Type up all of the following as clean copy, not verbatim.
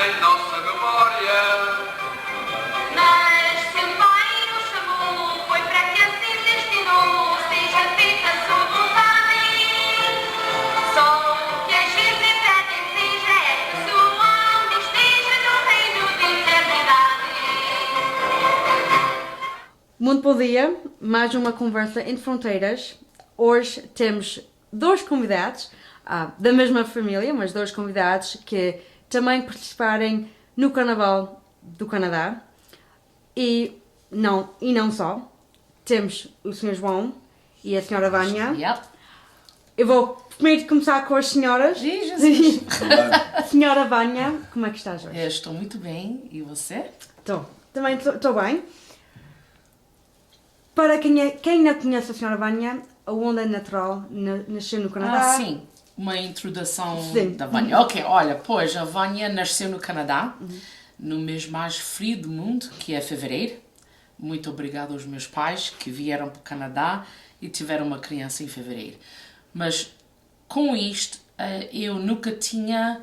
em nossa memória. Mas se o pai nos chamou, foi para que assim destinou, seja feita a sua vontade. Só o que às vezes a deseja é que o sua alma esteja no reino de eternidade. Muito bom dia, mais uma conversa entre fronteiras. Hoje temos dois convidados da mesma família, mas dois convidados que também participarem no Carnaval do Canadá. E não só. Temos o Sr. João e a Sra. Vânia. Yep. Eu vou primeiro começar com as senhoras. Jesus. Senhora Vânia, como é que estás hoje? Eu estou muito bem. E você? Também estou bem. Para quem não conhece a Sra. Vânia, onde é natural, nasceu no Canadá. Sim. Uma introdução Sim. da Vânia. Ok, olha, pois a Vânia nasceu no Canadá, no mês mais frio do mundo, que é fevereiro. Muito obrigada aos meus pais que vieram para o Canadá e tiveram uma criança em fevereiro. Mas com isto, eu nunca tinha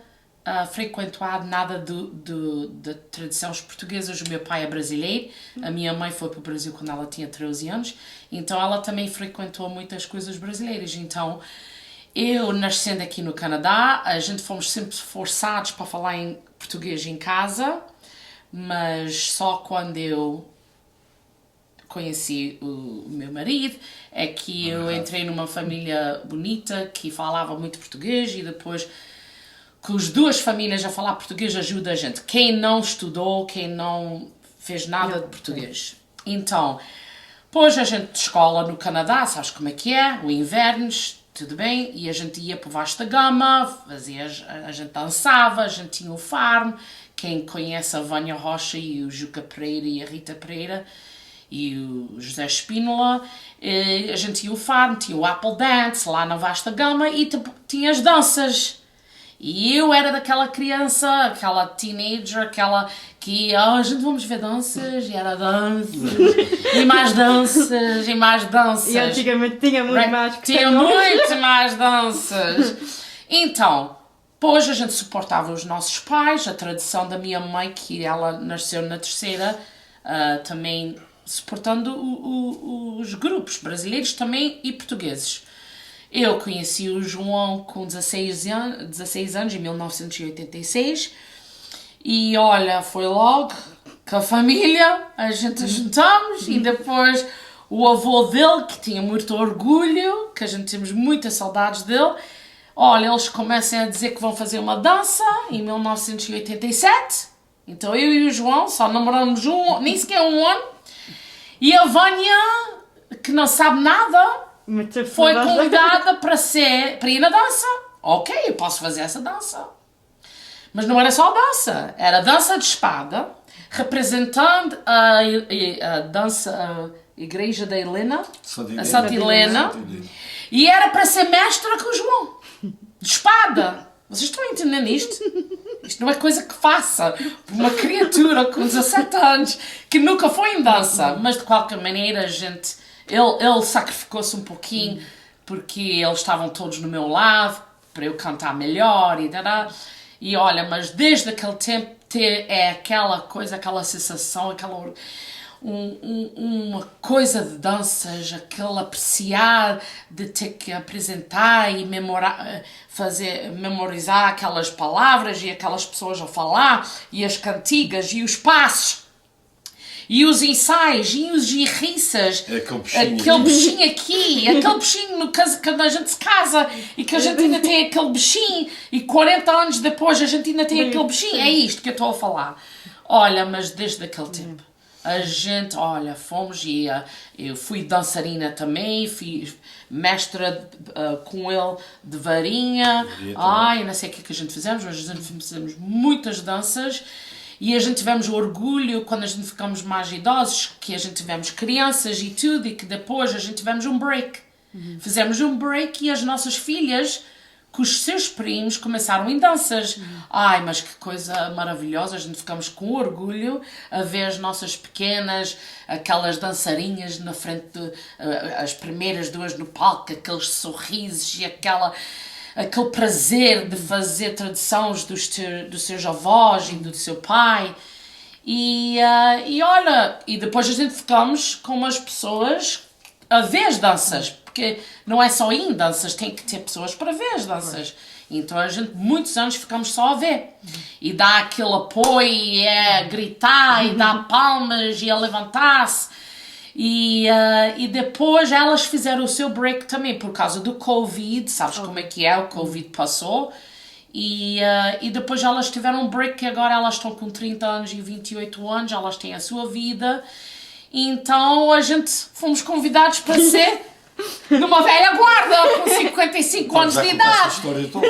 frequentado nada de tradições portuguesas. O meu pai é brasileiro, a minha mãe foi para o Brasil quando ela tinha 13 anos, então ela também frequentou muitas coisas brasileiras. Então, eu nascendo aqui no Canadá, a gente fomos sempre forçados para falar em português em casa, mas só quando eu conheci o meu marido é que eu entrei numa família bonita que falava muito português, e depois que as duas famílias a falar português ajuda a gente. Quem não estudou, quem não fez nada de português. Então, depois a gente de escola no Canadá, sabes como é que é, o inverno, tudo bem, e a gente ia para o Vasta Gama, a gente dançava, a gente tinha o farm. Quem conhece a Vânia Rocha e o Juca Pereira e a Rita Pereira e o José Espínola, a gente tinha o farm, tinha o Apple Dance lá na Vasta Gama e tinha as danças. E eu era daquela criança, aquela teenager, aquela que a gente vamos ver danças, e era danças, e mais danças, e mais danças. E antigamente tinha muito mais que tinha muito mais danças. Então, depois a gente suportava os nossos pais, a tradição da minha mãe, que ela nasceu na terceira, também suportando os grupos brasileiros também e portugueses. Eu conheci o João com 16 anos, em 1986, e olha, foi logo com a família, a gente juntamos, e depois o avô dele, que tinha muito orgulho, que a gente temos muitas saudades dele, olha, eles começam a dizer que vão fazer uma dança em 1987, então eu e o João só namoramos nem sequer um ano, e a Vânia, que não sabe nada, foi convidada para ir na dança. Ok, eu posso fazer essa dança. Mas não era só dança, era dança de espada, representando a dança, a igreja da Helena, a Santa Helena, e era para ser mestra com o João, de espada. Vocês estão entendendo isto? Isto não é coisa que faça por uma criatura com 17 anos que nunca foi em dança, mas de qualquer maneira a gente... Ele sacrificou-se um pouquinho porque eles estavam todos no meu lado para eu cantar melhor e olha, mas desde aquele tempo é aquela coisa, aquela sensação, uma coisa de danças, aquele apreciar de ter que apresentar e memorizar aquelas palavras e aquelas pessoas a falar e as cantigas e os passos. E os ensaios, e os irriças, aquele bichinho aqui, aquele bichinho quando a gente se casa, e que a gente ainda tem aquele bichinho, e 40 anos depois a gente ainda tem aquele bichinho. É isto que eu estou a falar. Olha, mas desde aquele tempo, a gente, olha, fomos, e eu fui dançarina também, fui mestra com ele de varinha, não sei o que a gente fizemos, mas a gente fizemos muitas danças. E a gente tivemos o orgulho, quando a gente ficamos mais idosos, que a gente tivemos crianças e tudo, e que depois a gente tivemos um break. Fizemos um break e as nossas filhas, com os seus primos, começaram em danças. Ai, mas que coisa maravilhosa, a gente ficamos com orgulho a ver as nossas pequenas, aquelas dançarinhas na frente, as primeiras duas no palco, aqueles sorrisos e aquele prazer de fazer tradições dos seus avós e do seu pai. E olha, e depois a gente ficamos com as pessoas a ver as danças, porque não é só ir em danças, tem que ter pessoas para ver as danças. Então a gente, muitos anos, ficamos só a ver. E dá aquele apoio, e é gritar, e dá palmas, e a levantar-se. E depois elas fizeram o seu break também, por causa do Covid, sabes como é que é, o Covid passou. E depois elas tiveram um break, que agora elas estão com 30 anos e 28 anos, elas têm a sua vida. Então a gente fomos convidados para ser numa velha guarda, com 55 anos de idade. História toda.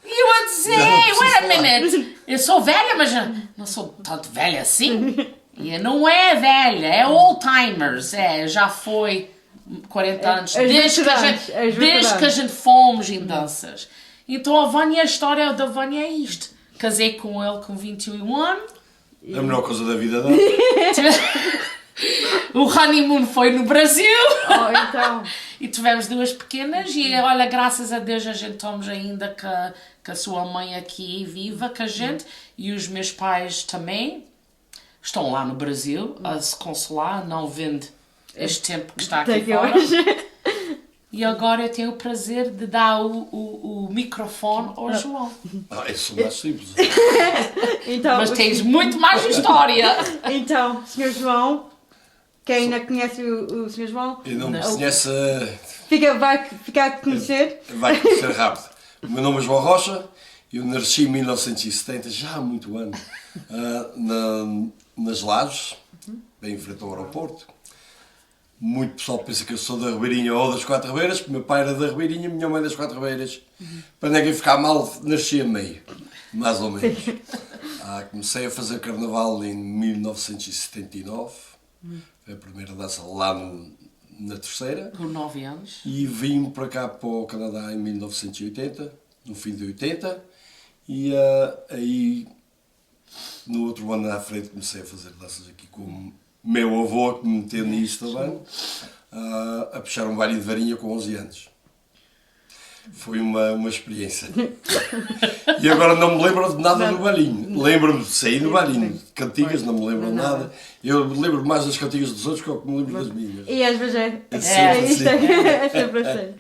E eu a dizer, hey, wait a minute, eu sou velha, mas não sou tanto velha assim. E não é velha, é old timers, já foi 40 anos, desde que a gente fomos em danças. Então a história da Vânia é isto. Casei com ele com 21 anos. A melhor coisa da vida dela. O honeymoon foi no Brasil. Então. E tivemos 2 pequenas. E olha, graças a Deus a gente estamos ainda com a sua mãe aqui viva com a gente. E os meus pais também estão lá no Brasil a se consolar, não vendo este tempo que está aqui fora. E agora eu tenho o prazer de dar o microfone ao João. Isso não é simples. Então, Mas tens muito mais história. Então, Sr. João, quem ainda conhece o Sr. João, E não me conhece, vai ficar a conhecer. vai conhecer rápido. O meu nome é João Rocha, eu nasci em 1970, já há muito ano, nas Lajes, bem em frente ao aeroporto. Muito pessoal pensa que eu sou da Ribeirinha ou das Quatro Ribeiras, porque meu pai era da Ribeirinha, minha mãe das Quatro Ribeiras. Para ninguém ficar mal, nasci a meio, mais ou menos. Comecei a fazer carnaval em 1979, foi a primeira dança lá na Terceira. Com 9 anos. E vim para cá, para o Canadá, em 1980, no fim de 80, e aí, no outro ano à frente, comecei a fazer danças aqui com o meu avô, que me meteu nisto também, a puxar um baile de varinha com 11 anos. Foi uma experiência. E agora não me lembro de nada do bailinho. Lembro-me de sair no bailinho, de cantigas, não me lembro de nada. Eu lembro mais das cantigas dos outros que eu me lembro das minhas. E às vezes É sempre isto assim. é sempre assim.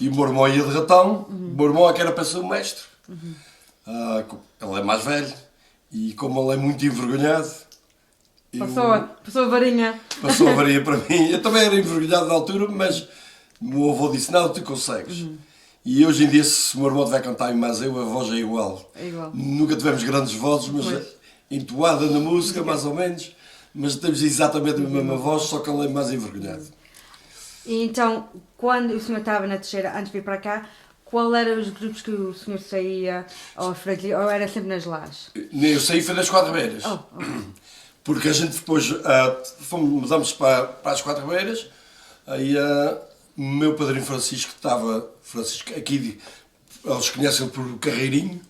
E o meu irmão ia de ratão, o meu irmão é que era para ser o mestre. Ele é mais velho, e como ele é muito envergonhado, Passou a varinha. passou a varinha para mim. Eu também era envergonhado na altura, mas o meu avô disse, não, tu consegues. E hoje em dia, se o meu irmão tiver a cantar em mais eu, a voz é igual. É igual. Nunca tivemos grandes vozes, mas entoada na música, mais ou menos. Mas temos exatamente a mesma voz, só que ele é mais envergonhado. E então, quando o senhor estava na Terceira, antes de vir para cá, qual eram os grupos que o senhor saía ou fazia, ou era sempre nas lajes? Eu saí foi das Quatro Beiras. Porque a gente depois mudamos para as Quatro Beiras, aí o meu padrinho Francisco aqui, eles conhecem por Carreirinho,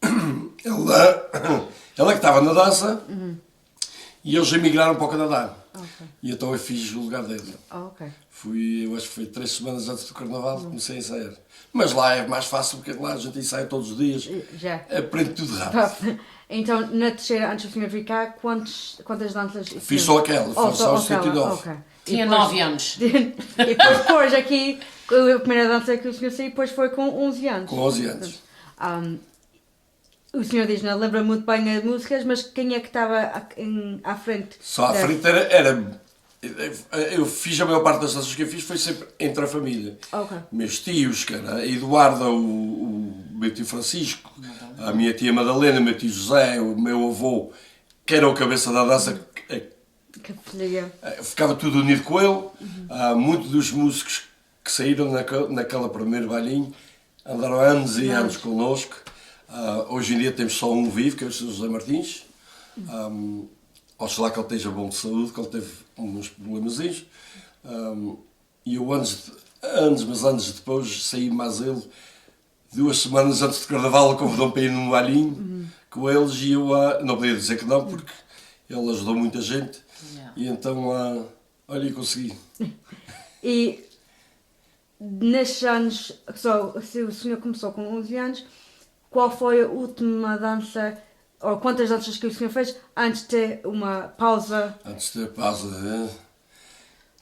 ele é que estava na dança e eles emigraram para o Canadá. E então eu fiz o lugar dele. Eu acho que foi 3 semanas antes do Carnaval que comecei a ensaiar. Mas lá é mais fácil, porque lá a gente ensaia todos os dias, aprende tudo rápido. Então, na Terceira, antes do senhor vir cá, quantas danças? Fiz só aquela, foi só 79. Tinha 9 anos. E depois aqui, a primeira dança que o senhor saiu, depois foi com 11 anos. Com 11 anos. O senhor diz, não lembra muito bem as músicas, mas quem é que estava à frente? Só à frente era... Eu fiz a maior parte das danças que eu fiz foi sempre entre a família. Meus tios, que era a Eduarda, o meu tio Francisco, a minha tia Madalena, o meu tio José, o meu avô, que era o cabeça da dança, ficava tudo unido com ele. Muitos dos músicos que saíram naquela primeira bailinho andaram anos e anos connosco. Hoje em dia temos só um vivo, que é o Sr. José Martins. Oxalá que ele esteja bom de saúde, que ele teve uns problemazinhos. E eu anos depois saí mais ele, 2 semanas antes de Carnaval, ele convidou-me para ir num bailinho com eles e eu não podia dizer que não, porque ele ajudou muita gente. E então, olha, eu consegui. E nesses anos, se o senhor começou com 11 anos, qual foi a última dança, ou quantas danças que o senhor fez antes de ter uma pausa? Antes de ter pausa,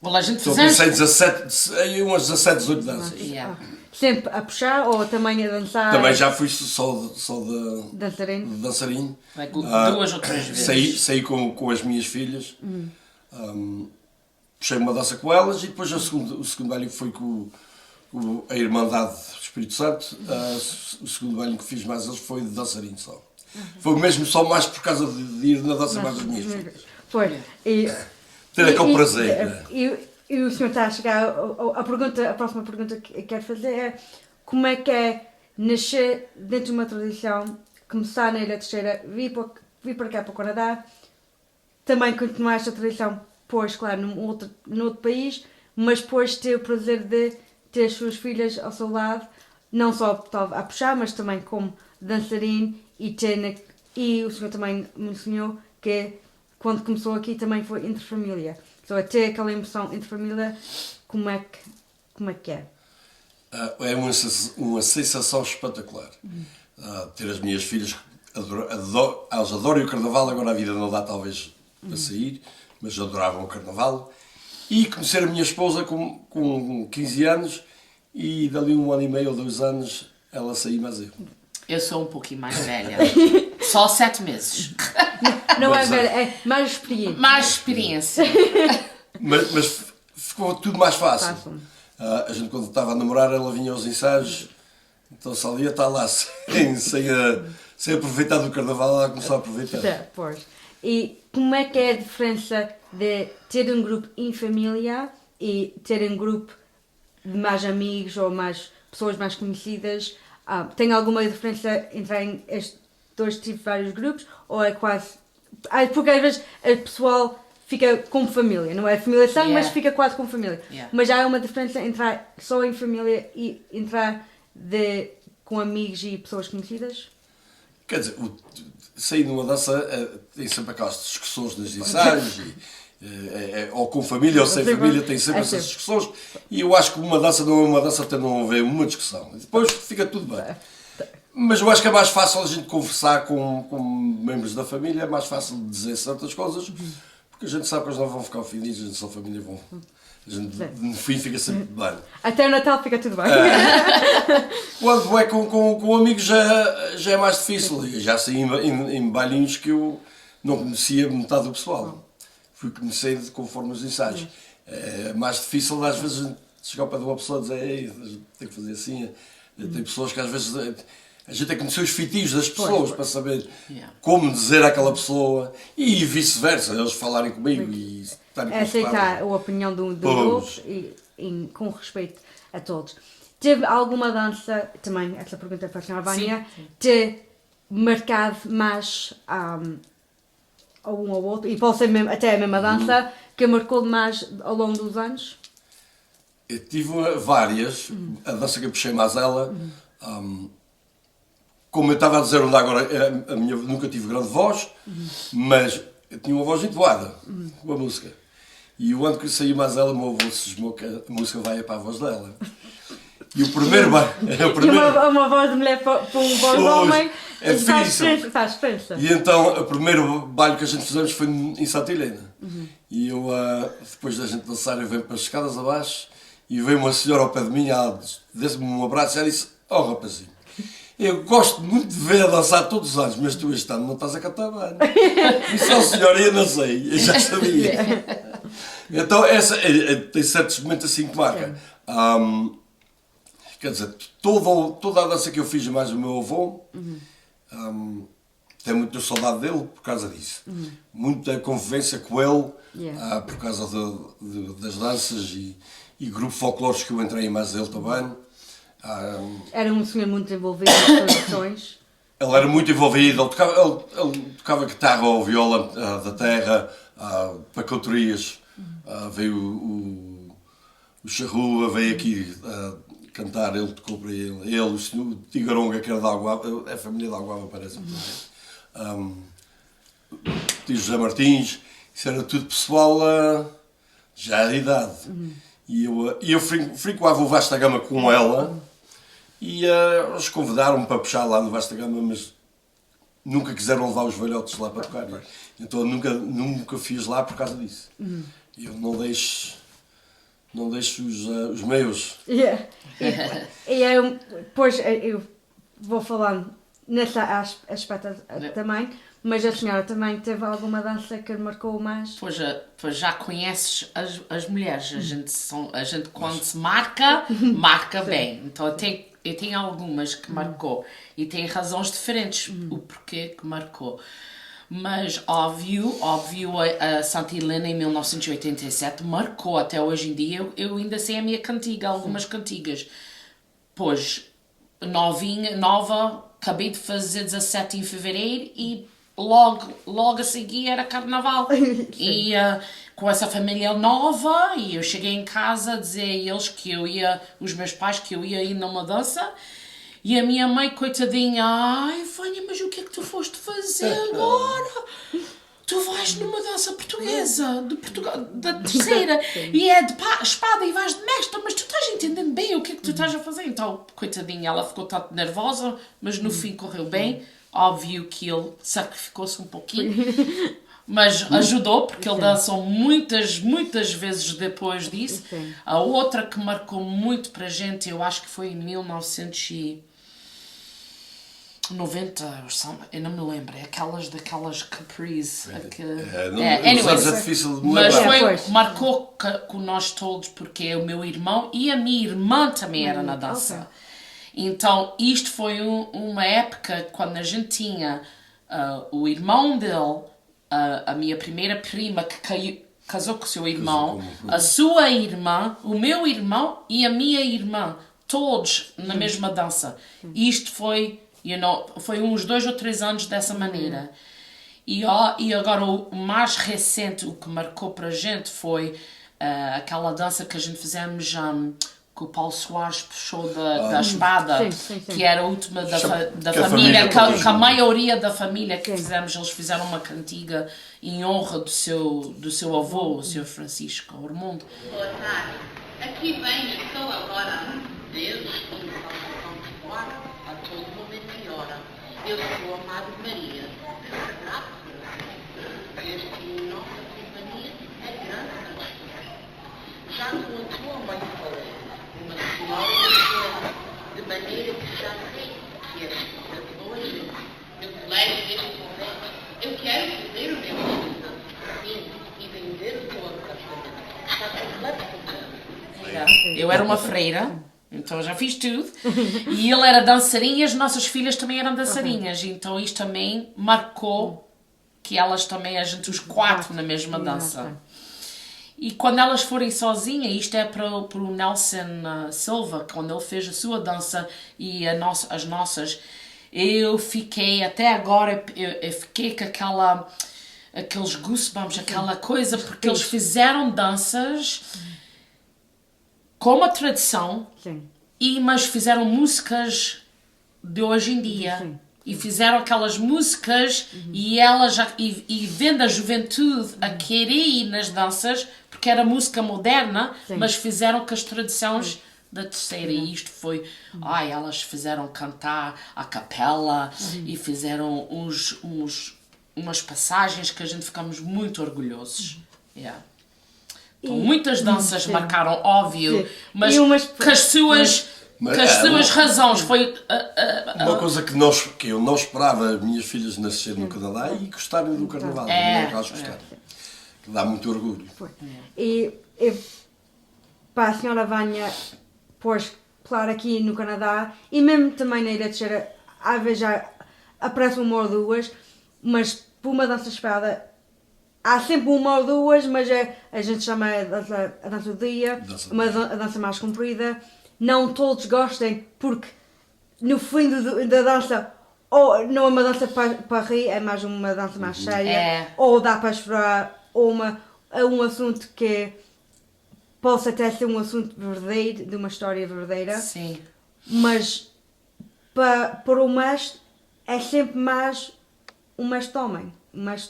Bom, a gente estou a fizemos... pensar em 17, aí umas 17, 18 danças. Yeah. Sempre a puxar ou também a dançar? Também já fui só de Dançarino? dançarino. Like, 2 ou 3 vezes. Saí com as minhas filhas, puxei uma dança com elas e depois o segundo baile foi com a Irmandade do Espírito Santo. O segundo baile que fiz mais eles foi de dançarino só. Foi mesmo só mais por causa de ir na dança mais das minhas filhas. Foi. Ter aquele prazer. Né? E o senhor está a chegar. A próxima pergunta que quero fazer é: como é que é nascer dentro de uma tradição, começar na Ilha Terceira, vir para cá, para o Canadá, também continuar esta tradição, pois, claro, num outro país, mas depois ter o prazer de ter as suas filhas ao seu lado, não só a puxar, mas também como dançarino e o senhor também mencionou que quando começou aqui também foi entre família. Então, ter aquela emoção entre família, como é que é? É uma sensação espetacular. Ter as minhas filhas, elas adoram o carnaval, agora a vida não dá talvez para sair, mas adoravam o carnaval. E conhecer a minha esposa com 15 anos e dali 1 ano e meio ou 2 anos ela sair mais eu. Eu sou um pouquinho mais velha. Só 7 meses. Não Mas, é velha, é mais experiente. Mais experiência. Mas ficou tudo mais fácil. A gente quando estava a namorar ela vinha aos ensaios, então se ali ia estar lá sem aproveitar do carnaval, ela começou a aproveitar. Pois. E como é que é a diferença de ter um grupo em família e ter um grupo de mais amigos ou mais pessoas mais conhecidas? Tem alguma diferença entre estes dois tipos de vários grupos ou é quase... Porque às vezes o pessoal fica como família, não é família sangue, mas fica quase como família. Mas há uma diferença entre entrar só em família e entrar com amigos e pessoas conhecidas? Quer dizer, sair numa dança tem sempre aquelas discussões nos ensaios, ou com família ou sem família, tem sempre essas discussões. E eu acho que uma dança não é uma dança até não haver uma discussão. Depois fica tudo bem. Mas eu acho que é mais fácil a gente conversar com membros da família, é mais fácil dizer certas coisas, porque a gente sabe que eles não vão ficar ofendidos, a gente são família, a gente no fim fica sempre bem. Até o Natal fica tudo bem. Quando é com amigos já é mais difícil. Eu já saí em bailinhos que eu não conhecia metade do pessoal. Fui conhecendo conforme os ensaios. É mais difícil às vezes chegar para uma pessoa e dizer ei, tem que fazer assim. Tem pessoas que às vezes a gente tem que conhecer os feitios das pessoas para saber como dizer àquela pessoa e vice-versa, eles falarem comigo e estarem aceitar a opinião do grupo e com respeito a todos. Teve alguma dança, também essa pergunta foi a Vânia, te marcado mais a um ou outro, e pode ser mesmo, até a mesma dança, que marcou mais ao longo dos anos? Eu tive várias, a dança que eu puxei mais ela, como eu estava a dizer onde agora, nunca tive grande voz, mas eu tinha uma voz entoada com a música. E o ano que eu saí mais ela, o meu avô cismou que a música vai para a voz dela. E o primeiro uma voz de mulher para um voz de homem é difícil. Faz diferença. E então o primeiro baile que a gente fizemos foi em Santa Helena. E eu, depois da gente dançar, eu venho para as escadas abaixo e veio uma senhora ao pé de mim, ela deu-me um abraço e ela disse: "Oh rapazinho, eu gosto muito de ver a dançar todos os anos, mas tu este ano não estás a cantar bem." E só senhora, eu não sei, eu já sabia. Então tem certos momentos assim que marca. Quer dizer, toda a dança que eu fiz mais o meu avô, tenho muita saudade dele por causa disso. Muita convivência com ele, por causa das danças e grupos folclóricos que eu entrei em mais dele também. Era um senhor muito envolvido nas tradições. Ele era muito envolvido, ele tocava guitarra ou viola da terra, para cantorias. Veio o Charrua, veio aqui cantar, ele tocou para ele, o senhor Tigaronga, que era de Água, é a família de Água, parece-me também. O tio José Martins, isso era tudo pessoal já de idade. E eu frequentava o Vasta Gama com ela e eles convidaram-me para puxar lá no Vasta Gama, mas nunca quiseram levar os velhotes lá para tocar. Então eu nunca fiz lá por causa disso. Eu não deixo os meus. Yeah. E eu, depois eu vou falando nesse aspecto também, mas a senhora também teve alguma dança que marcou mais? Pois já conheces as mulheres, a gente quando se marca bem. Então eu tenho algumas que marcou e tem razões diferentes o porquê que marcou. Mas óbvio, a Santa Helena em 1987 marcou até hoje em dia. Eu ainda sei a minha cantiga, algumas cantigas. Pois, nova, acabei de fazer 17 em fevereiro e logo a seguir era carnaval. E com essa família nova, e eu cheguei em casa a dizer a eles os meus pais, que eu ia ir numa dança. E a minha mãe, coitadinha, ai, Vânia, mas o que é que tu foste fazer agora? Tu vais numa dança portuguesa, de Portugal, da terceira, e é de espada e vais de mestra, mas tu estás entendendo bem o que é que tu estás a fazer? Então, coitadinha, ela ficou tanto nervosa, mas no fim correu bem. Óbvio que ele sacrificou-se um pouquinho, mas ajudou, porque ele dançou muitas vezes depois disso. A outra que marcou muito para a gente, eu acho que foi em 1990, eu não me lembro, é daquelas Capris. Anyways, é difícil de me mas lembrar. marcou com nós todos, porque é o meu irmão e a minha irmã também era na dança. Okay. Então isto foi uma época quando a gente tinha o irmão dele, a minha primeira prima que casou com o seu irmão, a sua irmã, o meu irmão e a minha irmã, todos na mesma dança. Isto foi, foi uns 2 ou 3 anos dessa maneira. E agora o mais recente, o que marcou para a gente foi aquela dança que a gente fizemos que o Paulo Soares puxou da espada, sim. que era a última da Que a família, família que a maioria da família que fizemos, eles fizeram uma cantiga em honra do seu avô, o Sr. Francisco Ormundo. Boa tarde. Aqui venho, estou agora desde a todo momento e hora. Eu sou amado Maria. Este nossa companhia é grande. Já com a tua mãe falei, uma senhora de maneira que já sei que é a boa gente. Eu levo deste convento. Eu quero fazer o meu casamento. Sim, e vender o teu casamento. Está completamente. Eu era uma freira, então eu já fiz tudo. E ele era dançarino e as nossas filhas também eram dançarinhas. Então isto também marcou que elas também, a gente, os 4 na mesma dança. E quando elas forem sozinhas, isto é para o Nelson Silva, quando ele fez a sua dança e as nossas, eu fiquei, até agora, eu fiquei com aqueles goosebumps, aquela coisa, porque eles fizeram danças com uma tradição, mas fizeram músicas de hoje em dia. E fizeram aquelas músicas e vendo a juventude a querer ir nas danças, porque era música moderna, mas fizeram com as tradições da terceira. E isto foi, elas fizeram cantar a capela e fizeram umas passagens que a gente ficamos muito orgulhosos. Então, muitas danças marcaram, óbvio, mas com as suas razões. Foi uma coisa que eu não esperava as minhas filhas nascerem no Canadá e gostarem do carnaval. Que dá muito orgulho. E para a senhora Vânia, pois, claro, aqui no Canadá e mesmo também na Ilha Terceira, às vezes já aparece uma ou duas, mas por uma dança espada há sempre uma ou duas, mas a gente chama a dança do dia, a dança mais comprida. Não todos gostem, porque no fim da dança, ou não é uma dança para rir, é mais uma dança mais séria, ou dá para chorar, ou é um assunto que possa até ser um assunto verdadeiro, de uma história verdadeira. Sim. Mas para o mestre é sempre mais um mestre homem,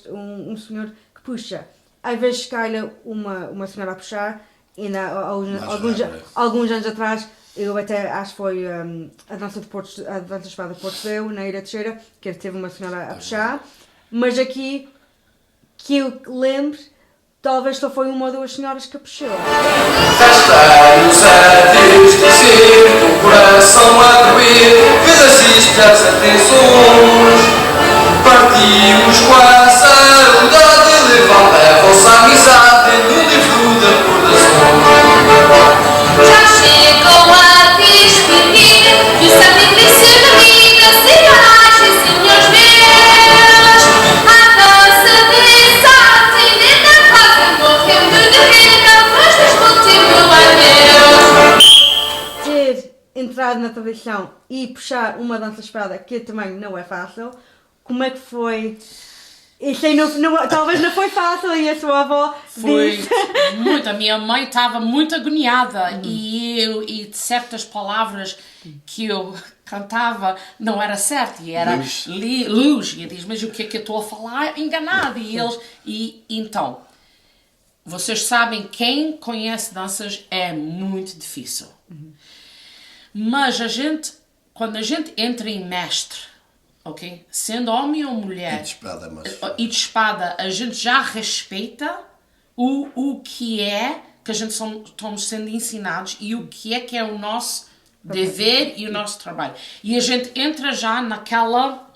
um senhor que puxa. Às vezes calha uma senhora a puxar ainda Mais alguns, velha. alguns anos atrás, eu até acho que foi a dança de espada de Porto Seu, na Ilha Teixeira, que teve uma senhora a puxar, mas aqui, que eu lembro, talvez só foi uma ou duas senhoras que a puxou. Festeiros a desdizer, com o coração a doer, vês as vistas atenções. Partimos com a saudade, levanta a vossa amizade no livro de recordações. Já chegam a despedir do sacrifício da vida, senhoras e senhores meus. A dança de salto e linda quase morrendo de rir, a voz do adeus. Ter entrado na tradição e puxar uma dança-espada, que também não é fácil, como é que foi? Isso aí talvez não foi fácil e a sua avó Foi disse. muito. A minha mãe estava muito agoniada e de certas palavras que eu cantava não era certo e era Luz. luz. E diz, mas o que é que eu estou a falar? Enganado. E então, vocês sabem, quem conhece danças é muito difícil. Mas quando a gente entra em mestre, ok? Sendo homem ou mulher, E de espada, mas... e de espada, a gente já respeita o que é que a gente estamos sendo ensinados e o que é o nosso dever e o nosso trabalho. E a gente entra já naquela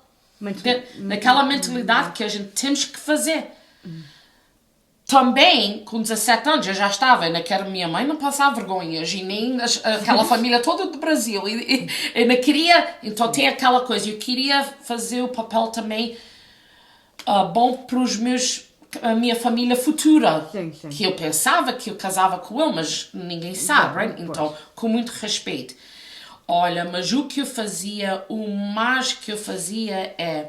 mentalidade que a gente temos que fazer. Também, com 17 anos, eu já estava, naquela minha mãe não passava vergonhas e nem aquela família toda do Brasil. E eu não queria, então tem aquela coisa, eu queria fazer o papel também bom para a minha família futura. Sim, sim. Que eu pensava que eu casava com ele, mas ninguém sabe, right? Então, com muito respeito. Olha, mas o mais que eu fazia é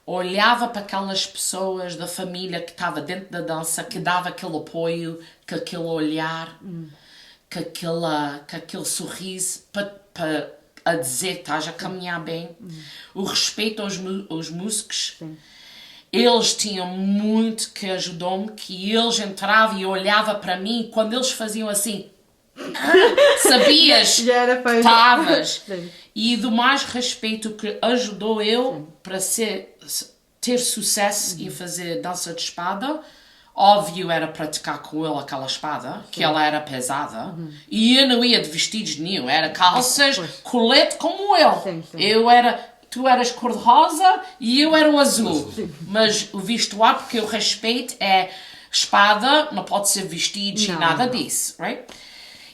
olhava para aquelas pessoas da família que estava dentro da dança, que dava aquele apoio, com aquele olhar, com aquele sorriso para a dizer estás a caminhar bem. O respeito aos músicos. Sim. Eles tinham muito que ajudou-me, que eles entravam e olhavam para mim e quando eles faziam assim, sabias Já era que feito. estavas. Sim. E do mais respeito que ajudou eu para ter sucesso e fazer dança de espada, óbvio era praticar com ele aquela espada, que ela era pesada, e eu não ia de vestidos nenhum, era calças, colete como eu. Sim, sim. Tu eras cor-de-rosa e eu era o azul. Mas o vestuário, porque o respeito é espada, não pode ser vestidos e nada disso, right?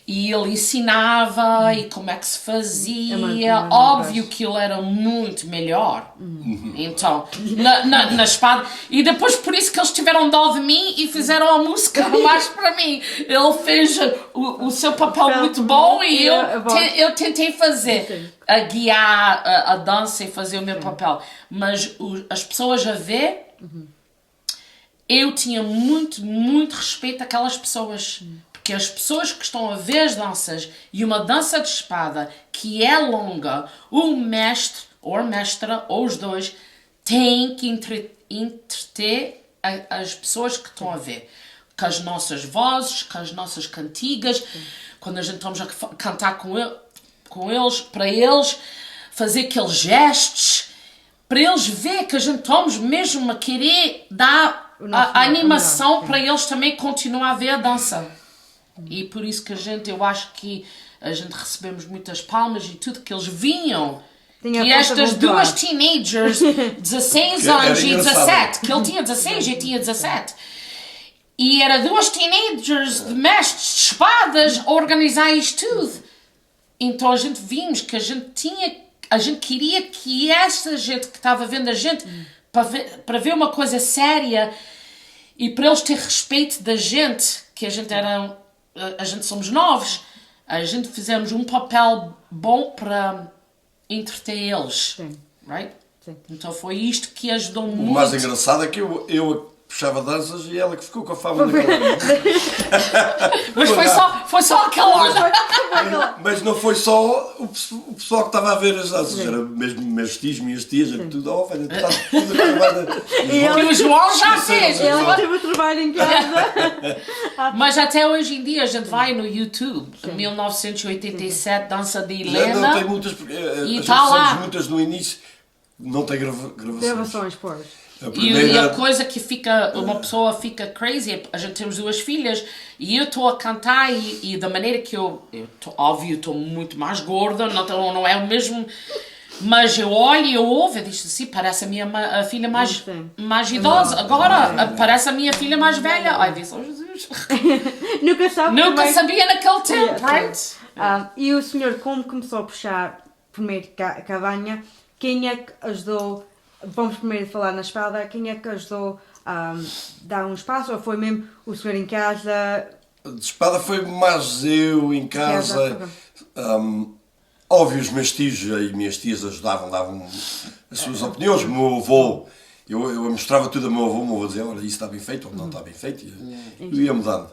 E ele ensinava e como é que se fazia. Óbvio que ele era muito melhor. Então, na espada. E depois por isso que eles tiveram dó de mim e fizeram a música mais para mim. Ele fez o seu papel muito bom e eu tentei fazer. A guiar a dança e fazer o meu papel. Mas as pessoas a ver, eu tinha muito, muito respeito àquelas pessoas. Porque as pessoas que estão a ver as danças e uma dança de espada que é longa, o mestre ou a mestra ou os dois têm que entreter as pessoas que estão a ver. Com as nossas vozes, com as nossas cantigas, quando a gente estamos a cantar com eles, para eles fazer aqueles gestos, para eles ver que a gente estamos mesmo a querer dar a animação para eles também continuar a ver a dança. E por isso que eu acho que a gente recebemos muitas palmas e tudo, que eles vinham. Tinha E a força estas de voar. duas teenagers, 16 Que era anos e engraçado. 17, que ele tinha 16 e eu tinha 17. E era duas teenagers de mestres de espadas a organizar isto tudo. Então a gente vimos que a gente queria que essa gente que estava vendo a gente, para ver uma coisa séria e para eles ter respeito da gente, que a gente somos novos, a gente fizemos um papel bom para entreter eles. Sim. Right? Sim. Então foi isto que ajudou O muito. mais engraçado é que eu puxava danças e ela que ficou com a fama daquela. Mas foi só aquela hora. Mas não foi só o pessoal que estava a ver as danças, era mesmo meus tios, minhas tias, era tudo, velho, está tudo a trabalhar. E o João já fez. Ela teve o trabalho em casa. Mas até hoje em dia a gente vai no YouTube, 1987, dança de Helena. Não tem muitas, porque a gente tá lá. fizemos muitas no início, não tem gravações. Gravações, pois. A E primeira, a coisa que fica, uma pessoa fica crazy, a gente temos 2 filhas e eu estou a cantar e da maneira que óbvio, estou muito mais gorda, não é o mesmo, mas eu olho e eu ouvo e digo assim, parece a filha mais idosa, agora parece a minha filha mais velha. Ai, disse, oh Jesus. Nunca sabia naquele tempo, right? E o senhor, como começou a puxar primeiro a banha, quem é que ajudou? Vamos primeiro falar na espada. Quem é que ajudou a dar um espaço? Ou foi mesmo o senhor em casa? de espada foi mais eu em casa. Óbvio, os meus tios e minhas tias ajudavam, davam as suas opiniões. O meu avô, eu mostrava tudo ao meu avô dizia, olha, isso está bem feito ou não está bem feito. E eu ia mudando.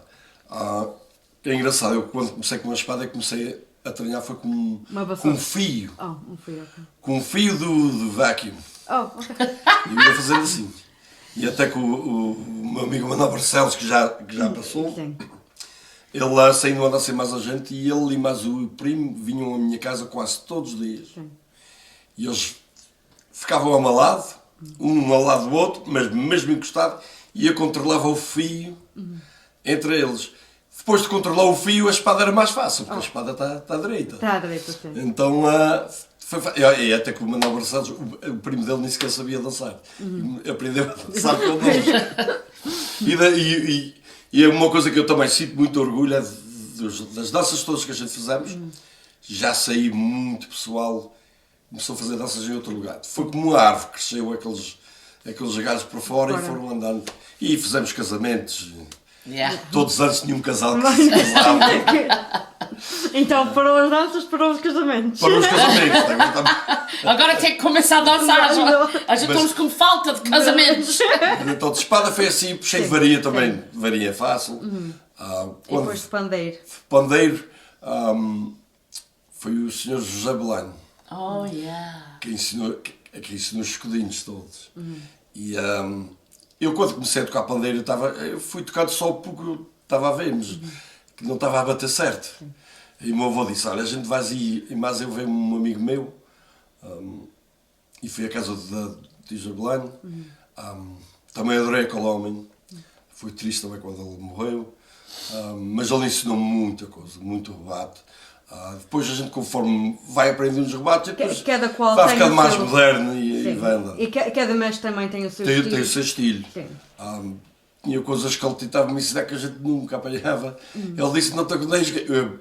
É engraçado, eu quando comecei com a espada, comecei a treinar foi com um fio. Um fio, ok. Com um fio do vacuum. Ok. E eu ia fazendo assim. E até que o meu amigo Manuel Barcelos, que já passou, Sim. ele saindo a ser mais a gente, e ele e mais o primo vinham à minha casa quase todos os dias. Sim. E eles ficavam ao meu lado, um ao lado do outro, mas mesmo encostado, e eu controlava o fio entre eles. Depois de controlar o fio, a espada era mais fácil, porque a espada está direita. Está direita, sim. Então, e até que o Manuel Barcelos, o primo dele nem sequer sabia dançar. Aprendeu a dançar com ele. E é uma coisa que eu também sinto muito orgulho, é das danças todas que a gente fizemos, já saí muito pessoal, começou a fazer danças em outro lugar. Foi como uma árvore, cresceu aqueles galhos por fora e foram andando. E fizemos casamentos. Yeah. Todos os anos tinha um casal que se casava. Então, para as danças, para os casamentos. Para os casamentos. Agora tem que começar a dançar. A gente estamos com falta de casamentos. Então, de espada foi assim, puxei de varinha também. Varinha fácil. E depois de pandeiro. Pandeiro, foi o Sr. José Belano. Oh, yeah. Que ensinou os escudinhos todos. E eu, quando comecei a tocar pandeiro, eu fui tocado só porque eu estava a ver, mas que não estava a bater certo. E o meu avô disse, olha, a gente vai aí, mas eu veio um amigo meu, e fui à casa de Isabelano, também adorei aquele homem, fui triste também quando ele morreu, mas ele ensinou-me muita coisa, muito rebate. Depois a gente, conforme vai aprendendo os rebates, Cada qual vai tem ficando o mais seu... moderno e vai andando. E cada mestre também tem o seu estilo. Tem o seu estilo. Sim. Tinha coisas que ele tentava me ensinar que a gente nunca apanhava. Ele disse, não te agoneis,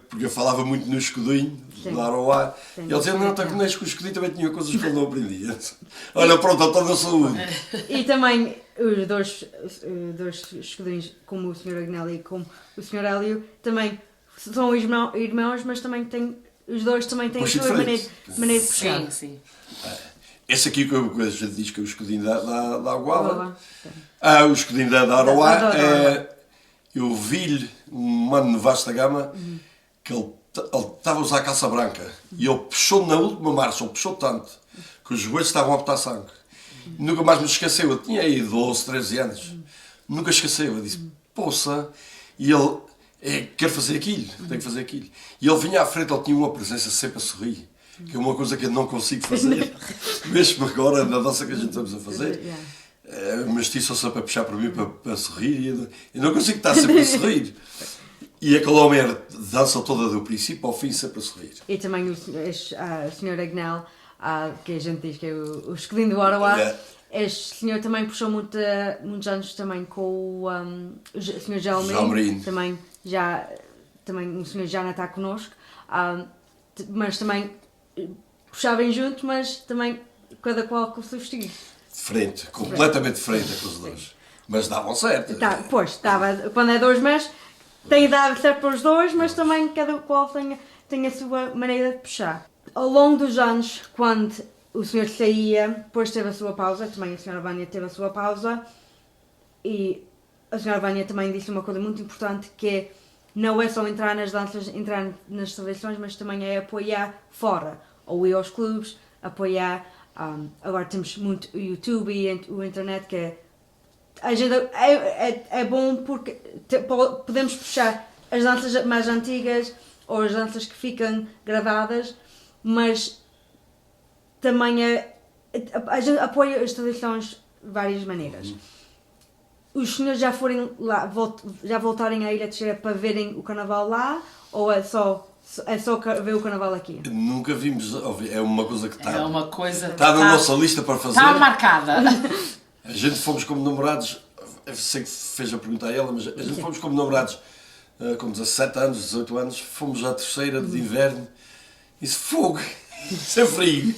porque eu falava muito no escudinho, da Aroá. Ele dizia, não te agoneis, que o escudinho também tinha coisas que eu não aprendia. Olha, pronto, então na saúde. E também os dois escudinhos, como o Sr. Agnelli e como o Sr. Hélio, também são irmãos, mas também os dois também têm a sua maneira de puxar. Sim, sim. Esse aqui que a gente diz que é o escudinho da Aguava. O escudinho da Aroá eu vi-lhe um mano no Vasta Gama que ele estava a usar a calça branca e ele puxou na última marcha, ele puxou tanto que os joelhos estavam a botar sangue. Nunca mais me esqueceu, eu tinha aí 12, 13 anos. Nunca esqueceu, eu disse, poça, e ele quero fazer aquilo, tenho que fazer aquilo. E ele vinha à frente, ele tinha uma presença sempre a sorrir, que é uma coisa que eu não consigo fazer, mesmo agora na dança que a gente estamos a fazer. Mas tios são sempre a puxar para mim para sorrir e eu não consigo estar sempre a sorrir. E aquele homem dança toda do princípio ao fim sempre a sorrir. E também o Sr. Agnel, que a gente diz que é o escudinho do Aroá. Este senhor também puxou muitos anos também com o Sr. Jalmerino. Também o senhor já não está connosco. Mas também puxavam juntos, mas também cada qual com o seu estilo. Diferente, completamente diferente com os dois. Mas davam certo. Quando é dois meses, tem idade certa para os dois, mas também cada qual tem a sua maneira de puxar. Ao longo dos anos, quando o senhor saía, depois teve a sua pausa, também a senhora Vânia teve a sua pausa, e a senhora Vânia também disse uma coisa muito importante, que é, não é só entrar nas danças, entrar nas seleções, mas também é apoiar fora, ou ir aos clubes, apoiar. Agora temos muito o YouTube e o internet, que é bom porque podemos puxar as danças mais antigas ou as danças que ficam gravadas, mas também a gente apoia as tradições de várias maneiras. Os senhores já forem lá, já voltarem à Ilha Terceira para verem o carnaval lá, ou é só ver o carnaval aqui? Nunca vimos, é uma coisa que está. É uma coisa Está na nossa lista para fazer. Está marcada. A gente fomos como namorados, eu sei que fez a pergunta a ela, mas a gente fomos como namorados com 17 anos, 18 anos, fomos à Terceira de inverno, isso fogo, isso é frio.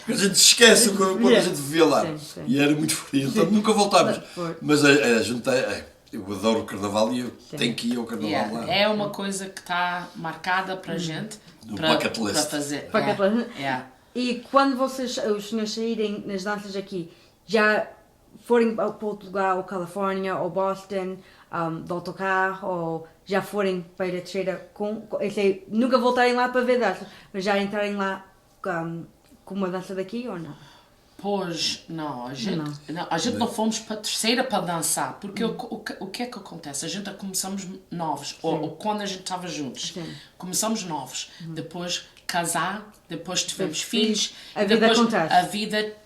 A gente esquece quando a gente vivia lá. Sim. E era muito frio, então nunca voltámos. Mas a gente eu adoro o carnaval e eu tenho que ir ao carnaval lá. É uma coisa que está marcada para a gente, No para bucket list. fazer. Bucket list. Yeah. E quando os senhores saírem nas danças aqui, já forem para Portugal, ou Califórnia, ou Boston, de autocarro, ou já forem para a Ilha Terceira, eu sei, nunca voltarem lá para ver danças, mas já entrarem lá com uma dança daqui ou não? Pois, não, a gente não fomos para a Terceira para dançar, porque o que é que acontece? A gente começamos novos, ou quando a gente estava juntos, começamos novos, depois casar, depois tivemos filhos, A vida depois acontece. a vida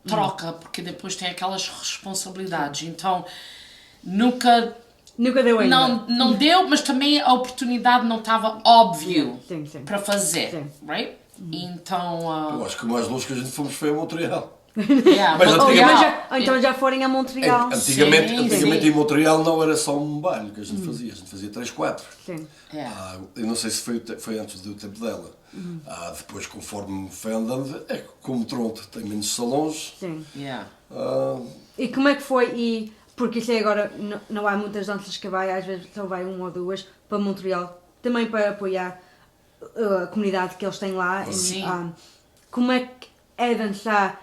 troca, porque depois tem aquelas responsabilidades, então nunca deu ainda. não deu, mas também a oportunidade não estava óbvio Sim. para fazer, Sim. right? Então, Eu acho que o mais longe que a gente fomos foi a Montreal. yeah, Mas but- antigamente- Então já forem a Montreal. Antigamente em Montreal não era só um baile que a gente fazia 3, 4. Sim. yeah. Eu não sei se foi antes do tempo dela. Depois, conforme foi andando, como Toronto tem menos salões. Sim. Yeah. E como é que foi? Porque isso agora não há muitas danças que vai, às vezes só vai uma ou duas para Montreal, também para apoiar a comunidade que eles têm lá. Sim. Como é que é dançar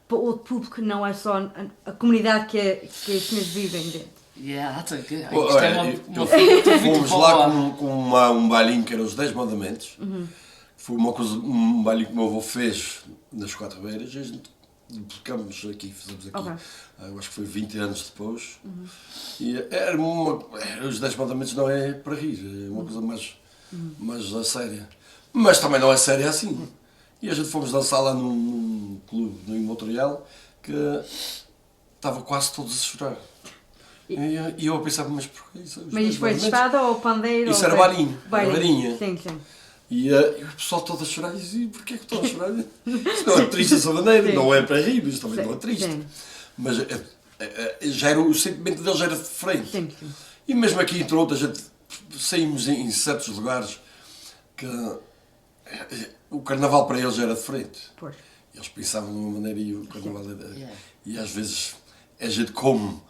para outro público que não é só a comunidade que os senhores vivem dentro? Yeah, that's a good. Oh, Isto é uma pergunta muito Fomos lá boa. com um bailinho que era os 10 mandamentos. Foi um bailinho que o meu avô fez nas 4 beiras e a gente ficamos aqui, fizemos aqui. Ok. Eu acho que foi 20 anos depois. E os 10 mandamentos não é para rir, é uma coisa mais a séria. Mas também não é séria assim. E a gente fomos dançar lá num clube em Montreal que estava quase todos a chorar. E eu pensava, mas porquê isso? Mas isso foi de espada ou pandeiro? Isso ou era balinho, Bailinho. varinha. Sim. E o pessoal todo a chorar e dizia, porquê que estão a chorar? Isso não é triste essa maneira, Sim. não é para rir, mas também não é Sim, triste. sim. Mas já era, o sentimento deles era diferente. Sim. E mesmo aqui em Toronto a gente saímos em certos lugares que o carnaval para eles era diferente. Pois. Eles pensavam de uma maneira e o carnaval era... Yeah. E às vezes a gente como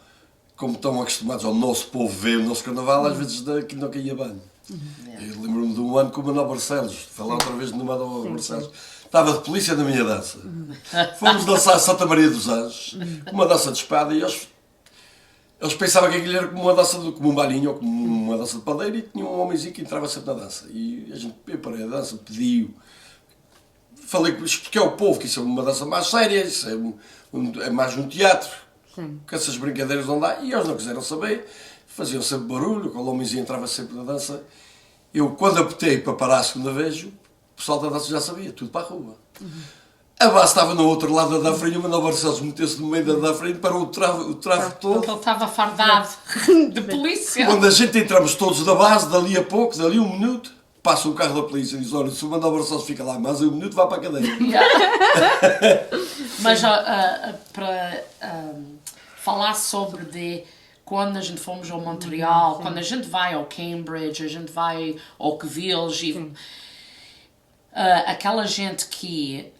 estão acostumados ao nosso povo ver o nosso carnaval, às vezes aquilo não caía bem. Eu lembro-me de um ano com o Manuel Barcelos, falar outra vez no Manuel Barcelos. Estava de polícia na minha dança. Fomos dançar a Santa Maria dos Anjos, uma dança de espada, e eles pensavam que aquilo era como uma dança, como um balinho ou como uma dança de padeiro, e tinha um homenzinho que entrava sempre na dança. E eu parei a dança, pediu. Falei, expliquei ao povo que isso é uma dança mais séria, isso é mais um teatro, que essas brincadeiras não dá, e eles não quiseram saber, faziam sempre barulho, quando o homenzinho entrava sempre na dança. Eu, quando apetei para parar a segunda vez, o pessoal da dança já sabia, tudo para a rua. A base estava no outro lado da Dafra e o Manuel Barcelos meteu-se no meio da Dafra e parou o travo todo. Ele estava fardado de polícia. Quando a gente entramos todos da base, dali a pouco, dali um minuto, passa o carro da polícia e diz, olha, se o Manuel Barcelos fica lá mais um minuto, vai para a cadeia. Mas para falar sobre quando a gente fomos ao Montreal, quando a gente vai ao Cambridge, a gente vai ao Quevilles, e aquela gente que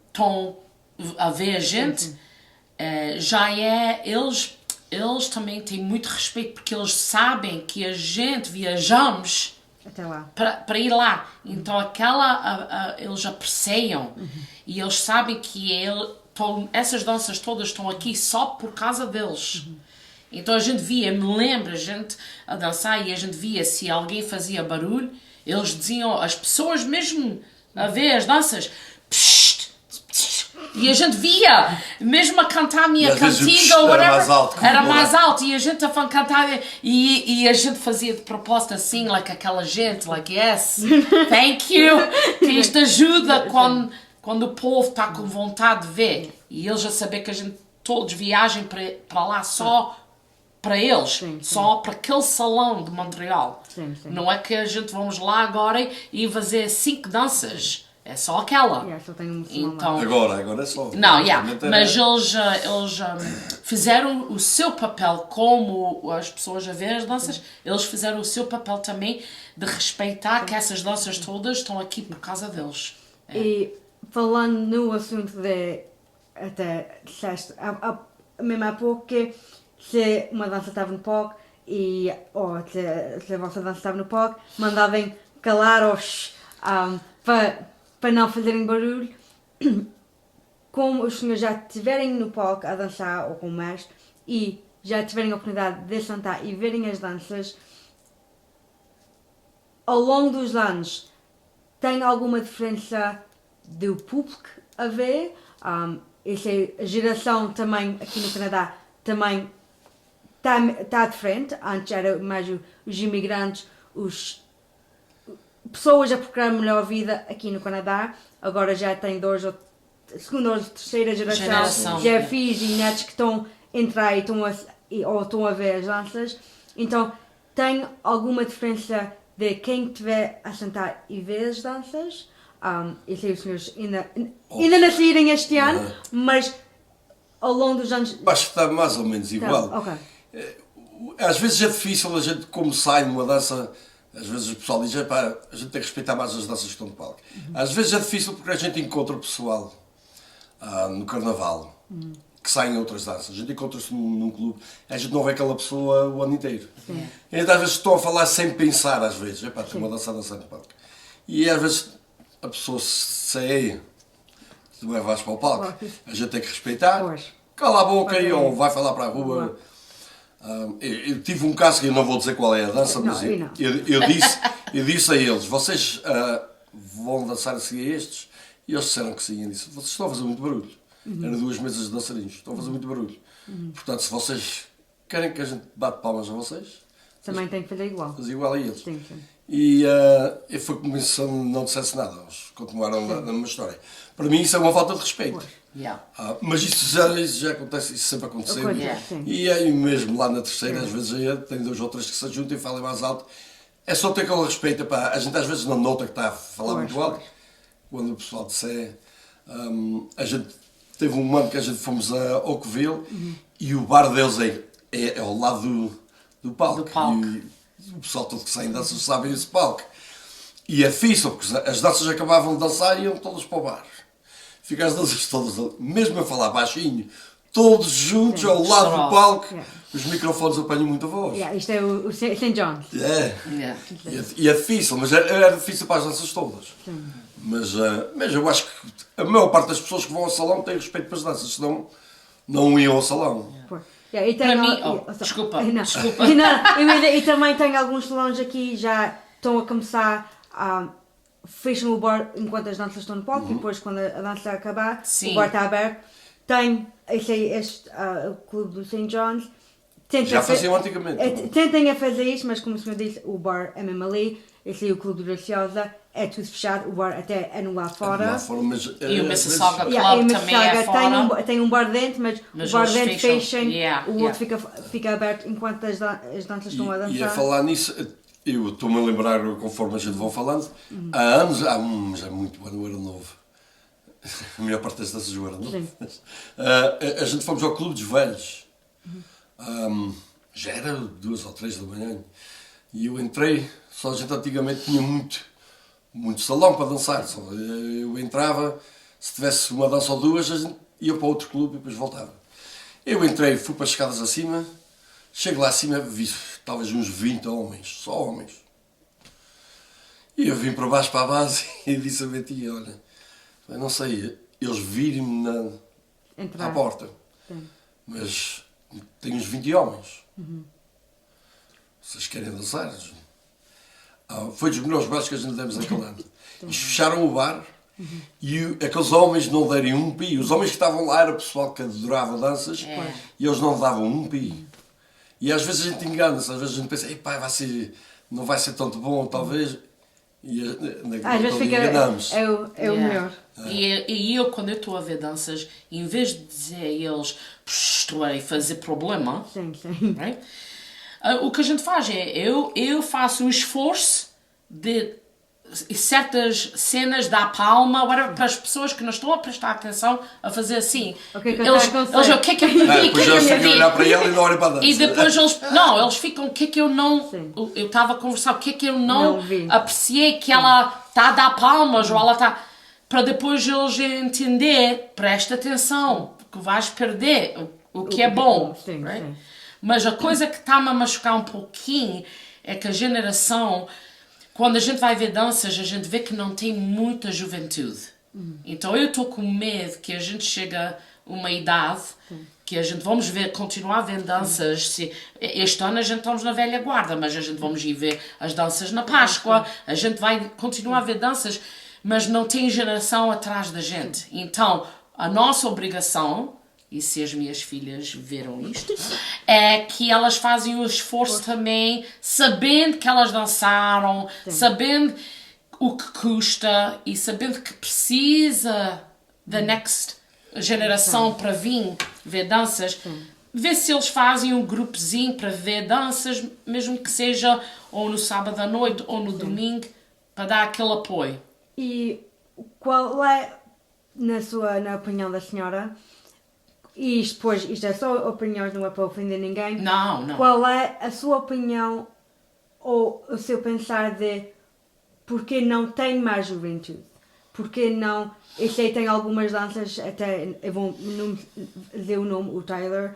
estão a ver a gente, eles também têm muito respeito, porque eles sabem que a gente viajamos Até lá. para ir lá. Então eles apreciam e eles sabem que essas danças todas estão aqui só por causa deles. Então a gente via, me lembro, a gente a dançar e a gente via se alguém fazia barulho, eles diziam, as pessoas mesmo a ver as danças, psst, psst, e a gente via, mesmo a cantar a minha E às vezes o cantiga psst ou era whatever, mais alto que o era bom. mais alto e a gente a cantar e a gente fazia de propósito assim, like aquela gente, like yes, thank you, que isto ajuda quando o povo está com vontade de ver e eles a saber que a gente todos viajem para lá só para eles, Sim. só para aquele salão de Montreal. Sim. Não é que a gente vamos lá agora e fazer 5 danças, é só aquela. Yeah, só tenho um salão lá. Então, Agora é só. não, Antigamente era- mas eles fizeram o seu papel como as pessoas a ver as danças, eles fizeram o seu papel também de respeitar que essas danças todas estão aqui por causa deles. E falando no assunto de até disseste mesmo há pouco que se uma dança estava no palco ou se a vossa dança estava no palco, mandavam calar-os para não fazerem barulho. Como os senhores já estiverem no palco a dançar ou com o mestre e já tiverem a oportunidade de sentar e verem as danças, ao longo dos anos tem alguma diferença do público a ver? Essa geração também aqui no Canadá também está diferente. Antes era mais os imigrantes, pessoas a procurar melhor vida aqui no Canadá. Agora já tem segunda ou terceira geração já é filhos e netos que estão a entrar ou estão a ver as danças. Então tem alguma diferença de quem estiver a sentar e ver as danças? Eu sei os senhores ainda nascerem este ano, mas ao longo dos anos... Acho que está mais ou menos igual. ok. Às vezes é difícil a gente, como sai numa dança, às vezes o pessoal diz, pá, a gente tem que respeitar mais as danças que estão no palco. Às vezes é difícil porque a gente encontra o pessoal no carnaval, que sai em outras danças. A gente encontra-se num clube, a gente não vê aquela pessoa o ano inteiro. E às vezes estão a falar sem pensar, às vezes, pá, tem uma dança a dançar no palco. E às vezes a pessoa sai, tu vais para o palco, a gente tem que respeitar, Pois. cala a boca ou vai falar para a rua. Eu tive um caso que eu não vou dizer qual é a dança, Não, mas eu não. eu disse a eles, vocês vão dançar assim a estes? E eles disseram que sim. Eu disse, vocês estão a fazer muito barulho. Eram 2 mesas de dançarinos, estão a fazer muito barulho. Portanto, se vocês querem que a gente bate palmas a vocês, Também tem que fazer igual. faz igual a eles. Sim. E eu fui começando, não dissesse nada, eles continuaram na mesma história. Para mim isso é uma falta de respeito. Yeah. Mas isso já acontece, isso sempre aconteceu. Acontece, sim. E aí mesmo lá na terceira, às vezes tem 2 ou 3 que se juntam e falam mais alto. É só ter aquele respeito. Pá. A gente às vezes não nota que está a falar muito alto. Quando o pessoal disser. A gente teve um ano que a gente fomos a Oakville e o bar deles é ao lado do palco. Do palco. E o pessoal todo que sai em danças sabe esse palco. E é fixe, porque as danças acabavam de dançar e iam todas para o bar. Ficam as danças todas, mesmo a falar baixinho, todos juntos ao lado do palco, os microfones apanham muita voz. Isto é o St. John's. É. Yeah. E é difícil, mas era difícil para as danças todas. Mas eu acho que a maior parte das pessoas que vão ao salão têm respeito para as danças, senão não iam ao salão. E Para mim, desculpa. E também tem alguns salões aqui já estão a começar fecham o bar enquanto as danças estão no palco e depois quando a dança acabar Sim. o bar está aberto. Tem o clube do St. John's. Já faziam antigamente. Tentem a fazer isso, mas como o senhor disse, o bar é mesmo ali. Esse aí, o clube do Graciosa, é tudo fechado, o bar até é no lá fora. Lá fora, mas, E o Mississauga Club E também é fora. tem um bar dentro, mas o bar eles dentro fecham. fecha, o outro fica aberto enquanto as danças estão a dançar. E a falar nisso, eu estou-me a lembrar, conforme a gente vai falando, há anos, já muito ano, eu era novo. A maior parte das danças eu era novo. A gente fomos ao Clube dos Velhos. Já era 2 ou 3 da manhã. E eu entrei, só a gente antigamente tinha muito salão para dançar. Só eu entrava, se tivesse uma dança ou 2, a gente ia para outro clube e depois voltava. Eu entrei, fui para as escadas acima, chego lá acima, vi talvez uns 20 homens, só homens. E eu vim para baixo, para a base, e disse a Betinha, olha, eu não sei, eles viram-me à porta, mas tem uns 20 homens. Vocês querem dançar? Foi dos melhores bares que a gente demos naquele ano. Eles fecharam o bar e aqueles homens não deram um pi. Os homens que estavam lá era pessoal que adorava danças e eles não davam um pi. E às vezes a gente engana-se, às vezes a gente pensa, epá, não vai ser tanto bom, talvez. E Às vezes fica, enganamos. é o melhor. E eu, quando eu estou a ver danças, em vez de dizer a eles e fazer problema, Sim, sim. right? O que a gente faz é, eu faço um esforço de certas cenas da palma, whatever, para as pessoas que não estão a prestar atenção a fazer assim. O que é que eles, eu eles o que é que eu perdi, o que Depois é que eu eles ficam a perdi. olhar para ele e não olham para a dança. E depois eles ficam, o que é que eu não, Sim. eu estava a conversar, o que é que eu não, Não vi. apreciei que ela está a dar palmas ou ela está, para depois eles entender, presta atenção, que vais perder o que é bom. Sim, right? sim. Mas a coisa que está-me a machucar um pouquinho é que a geração, quando a gente vai ver danças, a gente vê que não tem muita juventude. Então eu estou com medo que a gente chega a uma idade que a gente vamos ver, continuar a ver danças. Este ano a gente estamos na velha guarda, mas a gente vamos ir ver as danças na Páscoa, a gente vai continuar a ver danças, mas não tem geração atrás da gente. Então a nossa obrigação, e se as minhas filhas viram isto, é que elas fazem o esforço também, sabendo que elas dançaram, sabendo o que custa e sabendo que precisa da next geração para vir ver danças, ver se eles fazem um grupozinho para ver danças, mesmo que seja ou no sábado à noite ou no domingo, para dar aquele apoio. E qual é, na opinião da senhora, e isto é só opiniões, não é para ofender ninguém. Não. Qual é a sua opinião ou o seu pensar de porque não tem mais juventude? Porque não... Eu sei que tem algumas danças, até eu vou dizer o nome, o Tyler.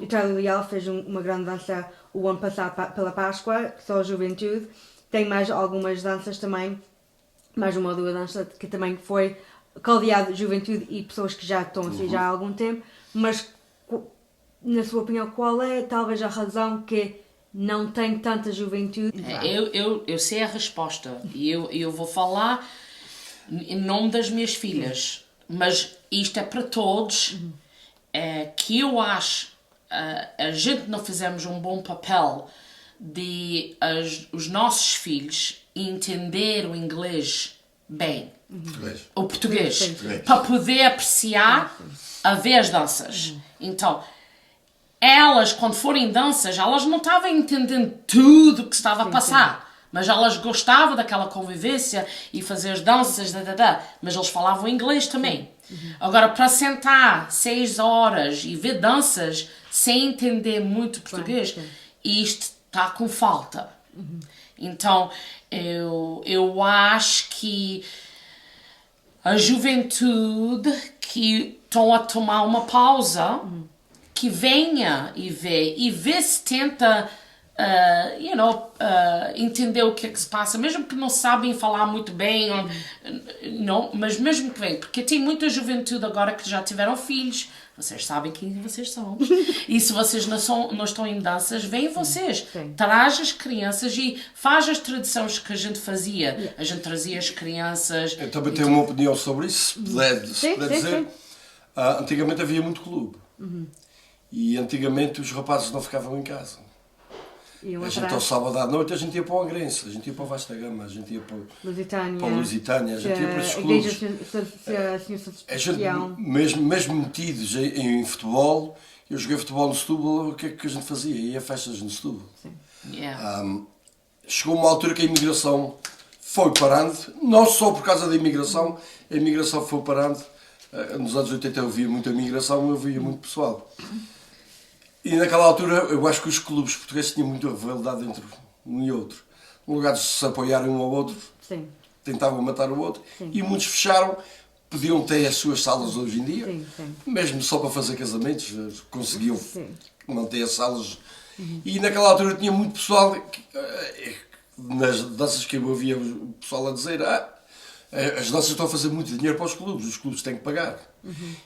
O Tyler Leal fez uma grande dança o ano passado pela Páscoa, só a juventude. Tem mais algumas danças também, mais uma ou duas danças que também foi caldeado de juventude e pessoas que já estão assim já há algum tempo, mas na sua opinião qual é talvez a razão que não tem tanta juventude? Eu sei a resposta e eu vou falar em nome das minhas filhas, mas isto é para todos, que eu acho a gente não fizemos um bom papel de os nossos filhos entender o inglês bem. O português, Sim. para poder apreciar a ver as danças. Então, elas, quando forem danças, elas não estavam entendendo tudo o que estava a passar, mas elas gostavam daquela convivência e fazer as danças, mas eles falavam inglês também. Agora, para sentar 6 horas e ver danças sem entender muito português, isto está com falta. Então, eu acho que a juventude que estão a tomar uma pausa, que venha e vê se tenta entender o que é que se passa, mesmo que não sabem falar muito bem, não, mas mesmo que venha, porque tem muita juventude agora que já tiveram filhos, vocês sabem quem vocês são, e se vocês não estão em danças, vêm vocês, traz as crianças e faz as tradições que a gente fazia, a gente trazia as crianças. Eu também tenho uma opinião sobre isso, se puder dizer. Antigamente havia muito clube, e antigamente os rapazes não ficavam em casa. A gente ao sábado à noite a gente ia para o Agrense, a gente ia para o Vasta Gama, a gente ia para a Lusitânia, a gente ia para esses clubes. A gente, mesmo metidos em futebol, eu joguei futebol no Setúbal, o que é que a gente fazia? Ia a festas no Setúbal. Chegou uma altura que a imigração foi parando, não só por causa da imigração, a imigração foi parando. Nos anos 80 eu via muita imigração, eu via muito pessoal. E naquela altura eu acho que os clubes portugueses tinham muita rivalidade entre um e outro. No lugar de se apoiarem um ao outro, tentavam matar o outro. E muitos fecharam, podiam ter as suas salas hoje em dia, mesmo só para fazer casamentos, conseguiam manter as salas. E naquela altura tinha muito pessoal, nas danças que eu ouvia o pessoal a dizer, as danças estão a fazer muito dinheiro para os clubes têm que pagar.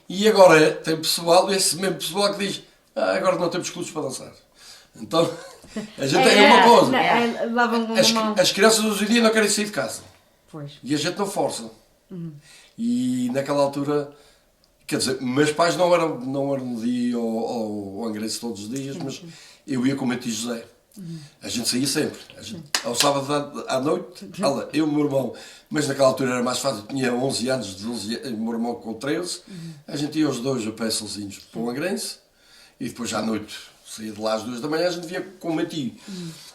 E agora tem pessoal, esse mesmo pessoal que diz, agora não temos clubes para dançar. Então, a gente tem uma coisa. Lavam uma mão. As crianças hoje em dia não querem sair de casa. Pois. E a gente não força. E naquela altura, quer dizer, meus pais não eram de ir ao Angrense todos os dias, mas eu ia com o meu tio José. A gente saía sempre. Ao sábado à noite, eu e o meu irmão, mas naquela altura era mais fácil, eu tinha 11 anos, 12 anos, o meu irmão com 13, a gente ia os dois a pé sozinhos para o Angrense e depois à noite saía de lá às 2 da manhã, a gente vinha com o meu tio.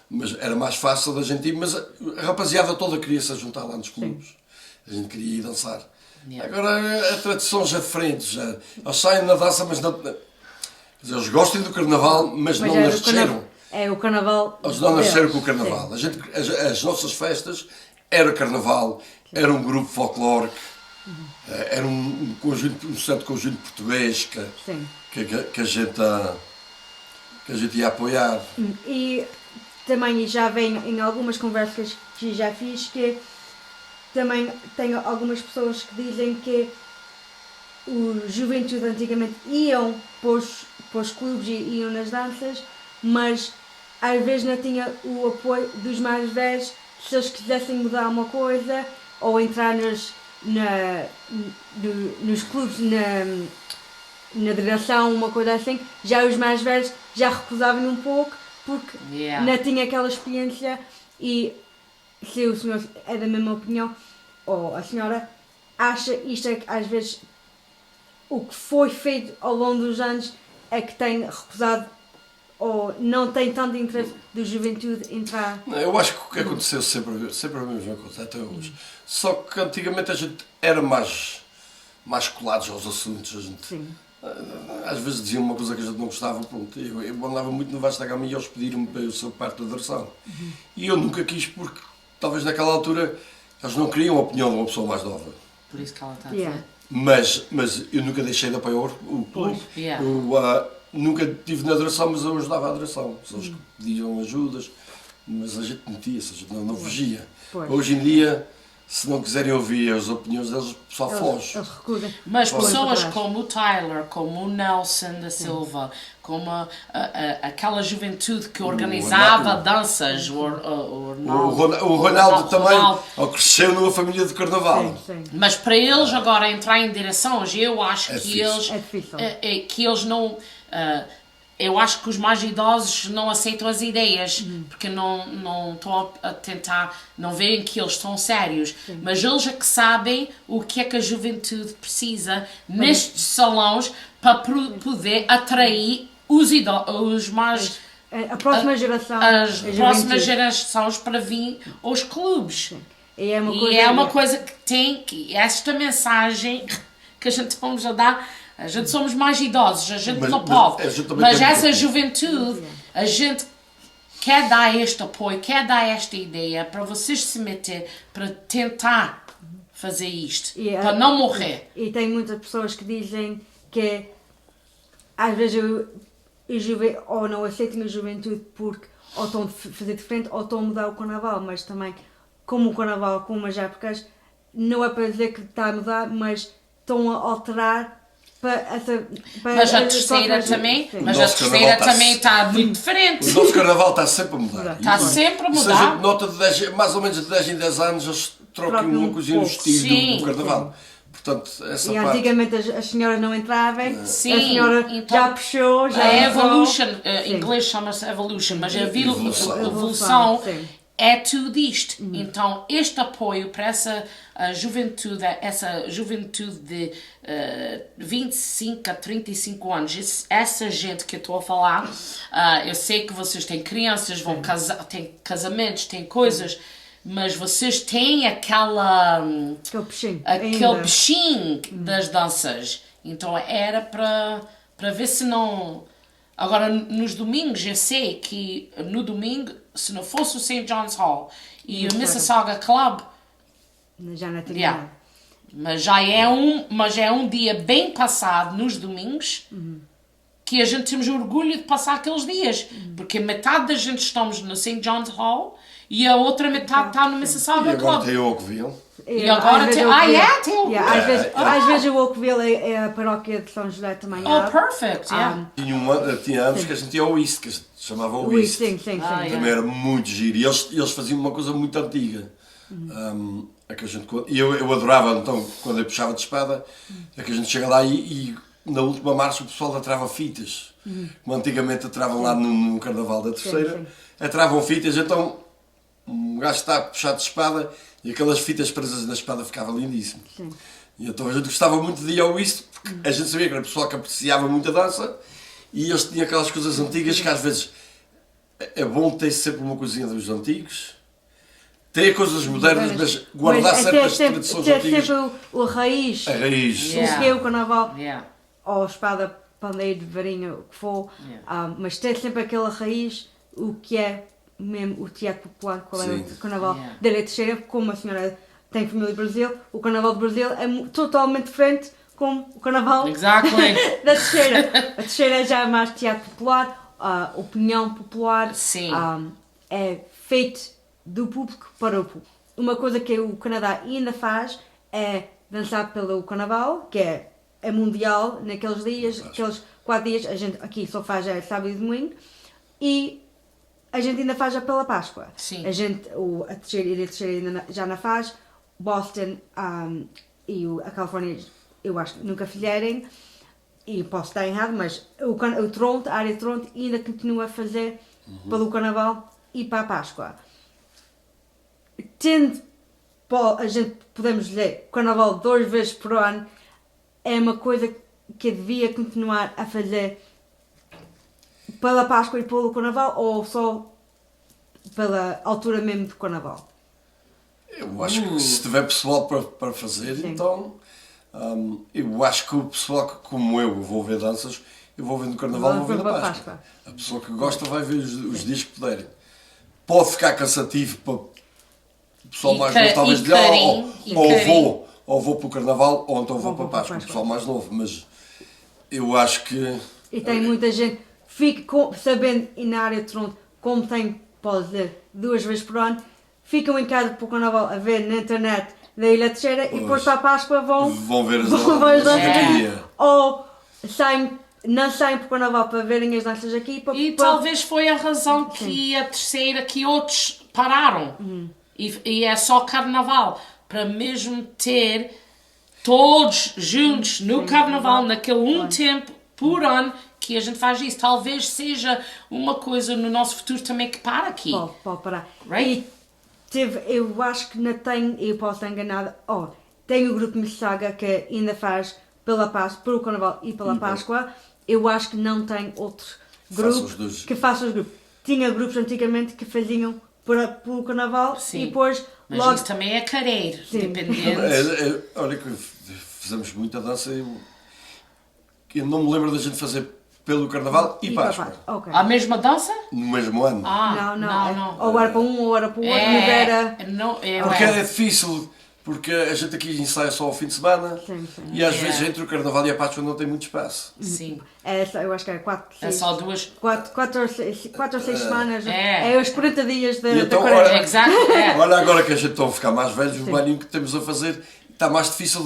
Mas era mais fácil da gente ir, mas a rapaziada toda queria se juntar lá nos clubes. A gente queria ir dançar. Agora a tradição já é diferente, já. Eles saem na dança, mas não. Quer dizer, eles gostam do carnaval, mas não nasceram. É o carnaval. Eles não nasceram com o carnaval. As nossas festas era carnaval, era um grupo folclórico, era um certo conjunto português que a gente ia apoiar. E também já vem em algumas conversas que já fiz que também tenho algumas pessoas que dizem que o juventude antigamente iam para os clubes e iam nas danças, mas às vezes não tinha o apoio dos mais velhos se eles quisessem mudar uma coisa ou entrar nos clubes na direção, uma coisa assim. Já os mais velhos já recusavam um pouco porque não tinha aquela experiência. E se o senhor é da mesma opinião, ou a senhora acha isto é que às vezes o que foi feito ao longo dos anos é que tem recusado ou não tem tanto interesse da juventude entrar? Não, eu acho que o que aconteceu sempre a mesma coisa, até hoje. Só que antigamente a gente era mais colados aos assuntos. A gente, às vezes diziam uma coisa que a gente não gostava, pronto. Eu andava muito no Vasta Gama e eles pediram-me para eu ser parte da direção. E eu nunca quis porque talvez naquela altura eles não queriam a opinião de uma pessoa mais nova. Por isso que ela está a dizer. Mas eu nunca deixei de apoiar o clube. Eu nunca estive na direção, mas eu ajudava a direção. Se eles pediam ajudas, mas a gente metia-se, a gente não fugia. Hoje em dia, se não quiserem ouvir as opiniões deles, só foge. Eles recusam. Mas pessoas como o Tyler, como o Nelson da Silva, como aquela juventude que organizava danças, o Ronaldo também cresceu numa família de carnaval. Mas para eles agora entrar em direções, eu acho que eles não... eu acho que os mais idosos não aceitam as ideias, porque não estão a tentar, não veem que eles estão sérios, mas eles é que sabem o que é que a juventude precisa nestes salões para poder atrair os mais... A próxima geração. As próximas gerações para vir aos clubes. E é uma coisa que tem, esta mensagem que a gente vamos a dar. A gente somos mais idosos, a gente não pode, mas essa juventude, a gente quer dar este apoio, quer dar esta ideia para vocês se meter, para tentar fazer isto, para não morrer. E tem muitas pessoas que dizem que às vezes ou não aceitam a juventude porque ou estão a fazer diferente ou estão a mudar o carnaval, mas também como o carnaval, como as épocas, não é para dizer que está a mudar, mas estão a alterar. Mas a terceira também, está muito diferente. O nosso carnaval está sempre a mudar. Está sempre a mudar. Se a gente nota mais ou menos de 10 em 10 anos, eles trocam uma coisinha no estilo do carnaval. Portanto, essa parte... antigamente as senhoras não entravam, sim, a senhora então, já puxou, já... A evolution, em inglês chama-se evolution, mas a evolução é tudo isto. Então, este apoio para essa juventude de 25 a 35 anos, essa gente que eu estou a falar, eu sei que vocês têm crianças, vão casar, têm casamentos, têm coisas, mas vocês têm aquele bichinho das danças. Então, era para ver se não... Agora, nos domingos, eu sei que no domingo, se não fosse o St. John's Hall e o Mississauga Club, já não tinha mas é um dia bem passado nos domingos que a gente temos orgulho de passar aqueles dias, porque metade da gente estamos no St. John's Hall e a outra metade está no Mississauga Club. E agora tem o Oakville. E agora tem... Às vezes o Oakville é a paróquia de São José também. Oh, perfect, yeah. Tinha anos que a gente ia ao East, que se chamava o Ui, East. sim. Também era muito giro. E eles faziam uma coisa muito antiga. É que a gente, e eu adorava, então, quando eu puxava de espada, é que a gente chega lá e na última marcha o pessoal atrava fitas. Como antigamente atravam lá no Carnaval da Terceira. Atravam fitas, então um gajo está a puxar de espada e aquelas fitas presas na espada ficava lindíssimo. E então a gente gostava muito de ir ao East, porque a gente sabia que era pessoal que apreciava muito a dança e eles tinham aquelas coisas antigas que às vezes é bom ter sempre uma coisinha dos antigos. Ter coisas modernas, mas guardar certas tradições antigas. Ter sempre a raiz. A raiz. O que é o carnaval. Yeah. Ou espada, pandeiro, varinha, o que for. Mas ter sempre aquela raiz, o que é mesmo o teatro popular, qual é o carnaval da Ilha Terceira, como a senhora tem família do Brasil, o carnaval do Brasil é totalmente diferente com o carnaval da Terceira. A Terceira é já mais teatro popular, opinião popular, é feito do público para o público. Uma coisa que o Canadá ainda faz é dançar pelo carnaval, que é mundial naqueles dias, aqueles 4 dias, a gente aqui só faz sábado e domingo, e a gente ainda faz pela Páscoa. A gente, a Terceira ainda já não faz, Boston e a Califórnia eu acho que nunca fizeram, e posso estar errado, mas o Toronto, a área de Toronto ainda continua a fazer pelo carnaval e para a Páscoa. A gente podemos dizer o carnaval 2 vezes por ano é uma coisa que devia continuar a fazer pela Páscoa e pelo carnaval, ou só pela altura mesmo do carnaval? Eu acho que se tiver pessoal para fazer, então eu acho que o pessoal que, como eu vou ver danças, eu vou ver no carnaval, vou ver na Páscoa. A pessoa que gosta vai ver os dias que puderem. Pode ficar cansativo para o pessoal mais novo, talvez de ou vou para o carnaval, ou então vou para a Páscoa, o pessoal mais novo, mas eu acho que... E tem muita gente, fica sabendo, e na área de Toronto, como tem, pode dizer, 2 vezes por ano, ficam em casa para o carnaval a ver na internet da Ilha Terceira e depois para a Páscoa vão ver as danças. Ou não saem para o carnaval para verem as danças aqui. Talvez foi a razão que a Terceira, que outros pararam. E é só carnaval, para mesmo ter todos juntos no carnaval, naquele tempo por ano que a gente faz isso. Talvez seja uma coisa no nosso futuro também que para aqui. Pode parar. Right? Eu acho que não tem, eu posso estar enganada, tem o grupo Mississauga que ainda faz pela Páscoa, pelo Carnaval e pela Páscoa. Eu acho que não tem outro grupo que faça os grupos. Tinha grupos antigamente que faziam pelo Carnaval e depois mas logo... isso também é careiro, dependendo. Olha que fizemos muita dança, eu não me lembro da gente fazer pelo Carnaval e Páscoa. A mesma dança? No mesmo ano. Não. Ou era para um ou era para o outro. Porque é difícil, porque a gente aqui ensaia só ao fim de semana e às vezes entre o Carnaval e a Páscoa não tem muito espaço. Sim. Eu acho que é 4, 6. É só 2. 4 ou 6 semanas. É os 40 dias da então, olha agora que a gente está a ficar mais velhos, o balinho que temos a fazer está mais difícil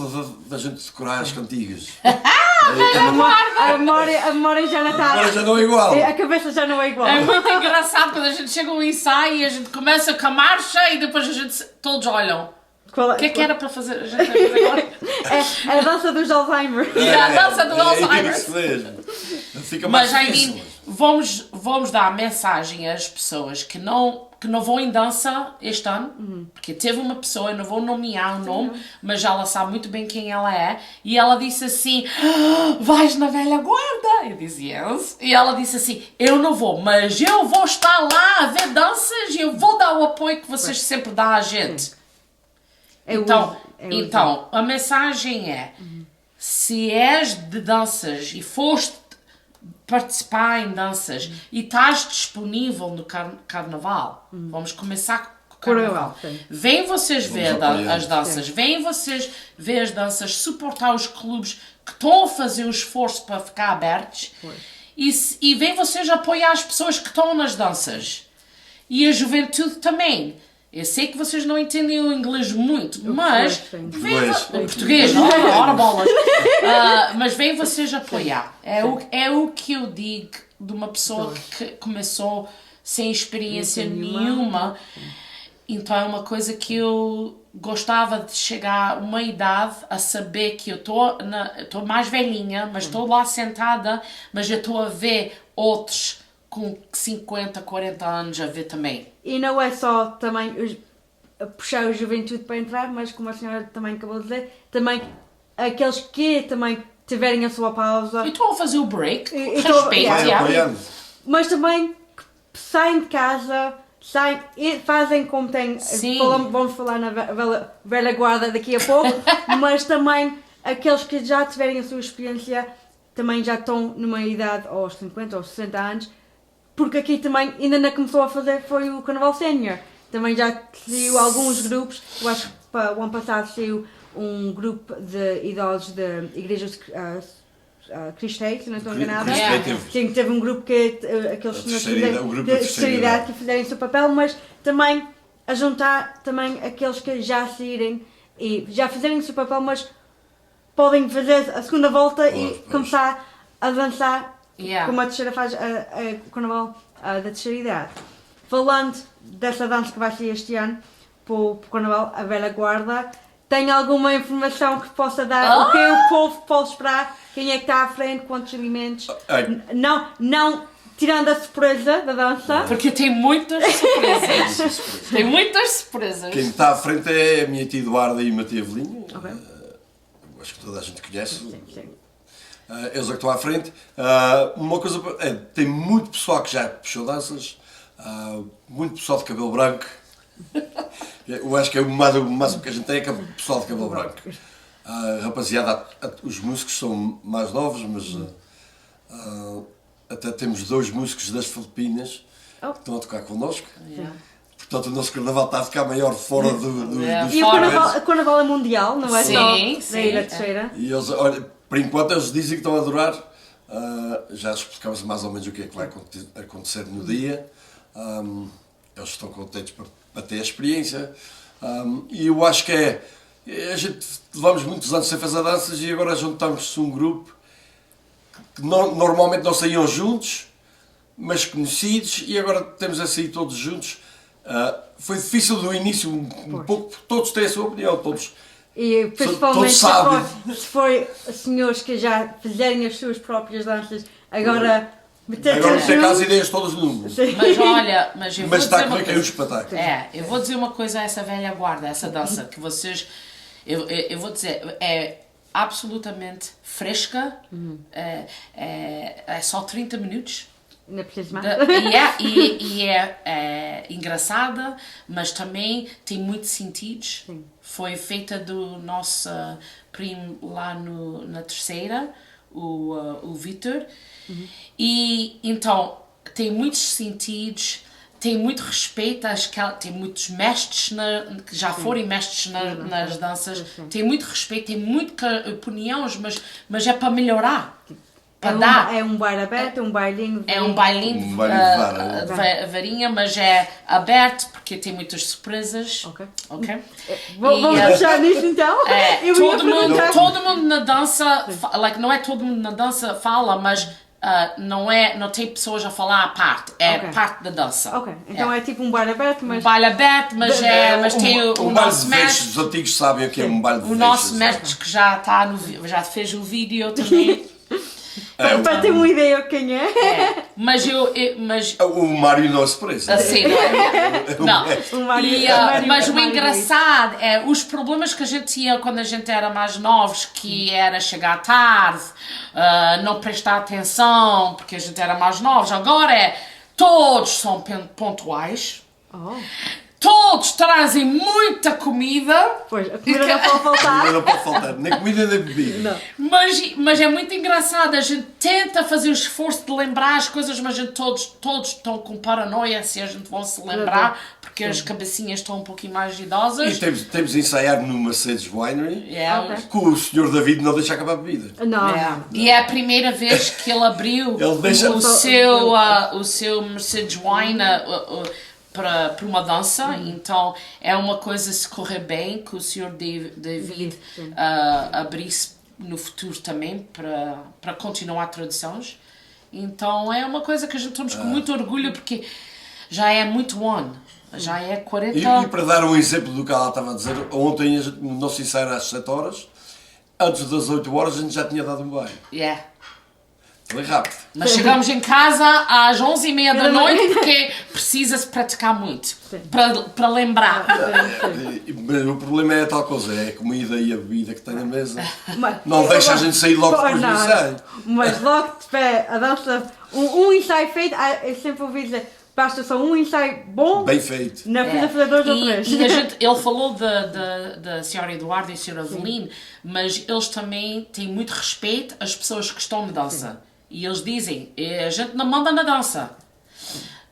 da gente decorar as cantigas. A memória já não está. Agora já não é igual. A cabeça já não é igual. É muito engraçado quando a gente chega a um ensaio e a gente começa com a marcha e depois a gente todos olham. O que é que era para fazer? A gente vai fazer agora? É a dança dos Alzheimer. A dança do Alzheimer. É isso mesmo. Fica mais difícil. Vamos dar a mensagem às pessoas que não vão em dança este ano, porque teve uma pessoa, eu não vou nomear o nome, mas ela sabe muito bem quem ela é, e ela disse assim, vais na velha guarda? Eu disse, yes. E ela disse assim, eu não vou, mas eu vou estar lá a ver danças e eu vou dar o apoio que vocês sempre dão a gente. Então, a mensagem é, se és de danças e foste participar em danças e estás disponível no carnaval, vamos começar com o carnaval. Vem vocês ver as danças, vem vocês ver as danças, suportar os clubes que estão a fazer o esforço para ficar abertos e vem vocês apoiar as pessoas que estão nas danças. E a juventude também. Eu sei que vocês não entendem o inglês muito, mas Português. o português, ora bolas. Mas vem vocês apoiar. É o que eu digo de uma pessoa que começou sem experiência nenhuma. Então é uma coisa que eu gostava de chegar a uma idade a saber que eu estou mais velhinha, mas estou lá sentada, mas eu estou a ver outros com 50, 40 anos a ver também. E não é só também puxar a juventude para entrar, mas como a senhora também acabou de dizer, também aqueles que também tiverem a sua pausa. E estou a fazer o break, Então, respeito, Vai yeah. apoiando. Mas também que saem de casa, saem e fazem como tem. Sim. Vamos falar na velha guarda daqui a pouco, mas também aqueles que já tiverem a sua experiência também já estão numa idade aos 50 ou 60 anos, porque aqui também ainda não começou a fazer foi o Carnaval Sénior. Também já saiu alguns grupos, eu acho que para o ano passado saiu um grupo de idosos de igrejas cristãs, se não estou enganada. Yeah. Sim, teve um grupo que aqueles senhores o grupo da terceira idade. que fizeram o seu papel, mas também a juntar também aqueles que já saírem e já fizeram o seu papel, mas podem fazer a segunda volta e começar a dançar Yeah. como a terceira faz o Carnaval da terceira idade. Falando dessa dança que vai sair este ano para o Carnaval, a Velha Guarda, tem alguma informação que possa dar? O que o povo pode esperar? Quem é que está à frente? Quantos elementos? Não tirando a surpresa da dança. Porque tem muitas surpresas. Tem muitas surpresas. Quem está à frente é a minha tia Eduarda e a minha tia Evelinha. Ok. Acho que toda a gente conhece. Sim. Eles é que estão à frente. Uma coisa, tem muito pessoal que já puxou danças, muito pessoal de cabelo branco. Eu acho que é o máximo que a gente tem é que é pessoal de cabelo branco. Rapaziada, os músicos são mais novos, mas até temos 2 músicos das Filipinas que estão a tocar connosco. Portanto, o nosso carnaval está a ficar maior fora dos E o carnaval é mundial, não é só Sim, da Ilha Terceira? E eles, olha, por enquanto eles dizem que estão a adorar. Já explicamos mais ou menos o que é que vai acontecer no dia. Eles estão contentes para ter a experiência. E eu acho que a gente levamos muitos anos sem fazer danças e agora juntamos-se um grupo que normalmente não saíam juntos, mas conhecidos, e agora temos a sair todos juntos. Foi difícil do início, um pouco, porque todos têm a sua opinião, todos. E principalmente todos sabem. se for senhores que já fizerem as suas próprias danças, agora meter Agora todos tem cá as juntos. ideias todas no mundo. Mas olha, mas eu vou Mas está dizer a uma correr que é um coisa. espetáculo. Eu vou dizer uma coisa a essa velha guarda, essa dança que vocês, eu vou dizer, é absolutamente fresca, é só 30 minutos. Não é preciso mais. E é engraçada, mas também tem muitos sentidos. Sim. Foi feita do nosso primo lá na terceira, o Vítor. E então tem muitos sentidos, tem muito respeito, tem muitos mestres que já foram mestres nas danças, tem muito respeito, tem muitas opiniões, mas é para melhorar. É um baile aberto, um bailinho. É um bailinho Um bailinho de vara, de varinha, mas é aberto porque tem muitas surpresas. Ok. E, Vamos deixar nisso então. Eu ia perguntar- todo mundo na dança, não é todo mundo na dança fala, mas não tem pessoas a falar à parte, é Ok. parte da dança. Ok, então é tipo um baile aberto, mas. Um baile aberto, mas tem o baile nosso de mestre. vestes, os antigos sabem o que é um baile de O vestes. nosso mestre que já fez o vídeo também. Para ter uma ideia de quem é. Mas O Mário não se parece. assim, não. O Mário- E, o Mário- mas o o Mário engraçado é os problemas que a gente tinha quando a gente era mais novos, que era chegar tarde, não prestar atenção, porque a gente era mais novos. Agora todos são pontuais. Oh, Todos trazem muita comida, pois, a comida não pode faltar. Não pode faltar, nem comida nem bebida. mas é muito engraçado. A gente tenta fazer o esforço de lembrar as coisas, mas a gente todos estão com paranoia se a gente vai se lembrar, porque as cabecinhas estão um pouquinho mais idosas. E temos de ensaiar no Mercedes Winery, Yeah. Ok. que o Sr. David não deixa acabar a bebida. Não. E é a primeira vez que ele abriu Ele deixa- o seu Mercedes Wine para uma dança, então é uma coisa, se correr bem, que o Sr. David abrisse no futuro também para continuar tradições. Então é uma coisa que a gente estamos com muito orgulho, porque já é muito ano, já é 40... E para dar um exemplo do que ela estava a dizer, ontem no nosso ensaio era às 7 horas, antes das 8 horas a gente já tinha dado um banho. Yeah. Foi rápido. Mas chegamos em casa às 11h30 da noite porque precisa-se praticar muito, para lembrar. Mas o problema é a tal coisa, é a comida e a bebida que tem na mesa. Mas- Não deixa a gente sair logo depois do Não, ensaio. Mas logo de pé, a dança, um ensaio feito, eu sempre ouvi dizer, basta só um ensaio bom, Bem feito. na fila fazer 2 ou 3. E ele falou da Sra. Eduardo e Sra. Avelino, mas eles também têm muito respeito às pessoas que estão na dança. E eles dizem, a gente não manda na dança.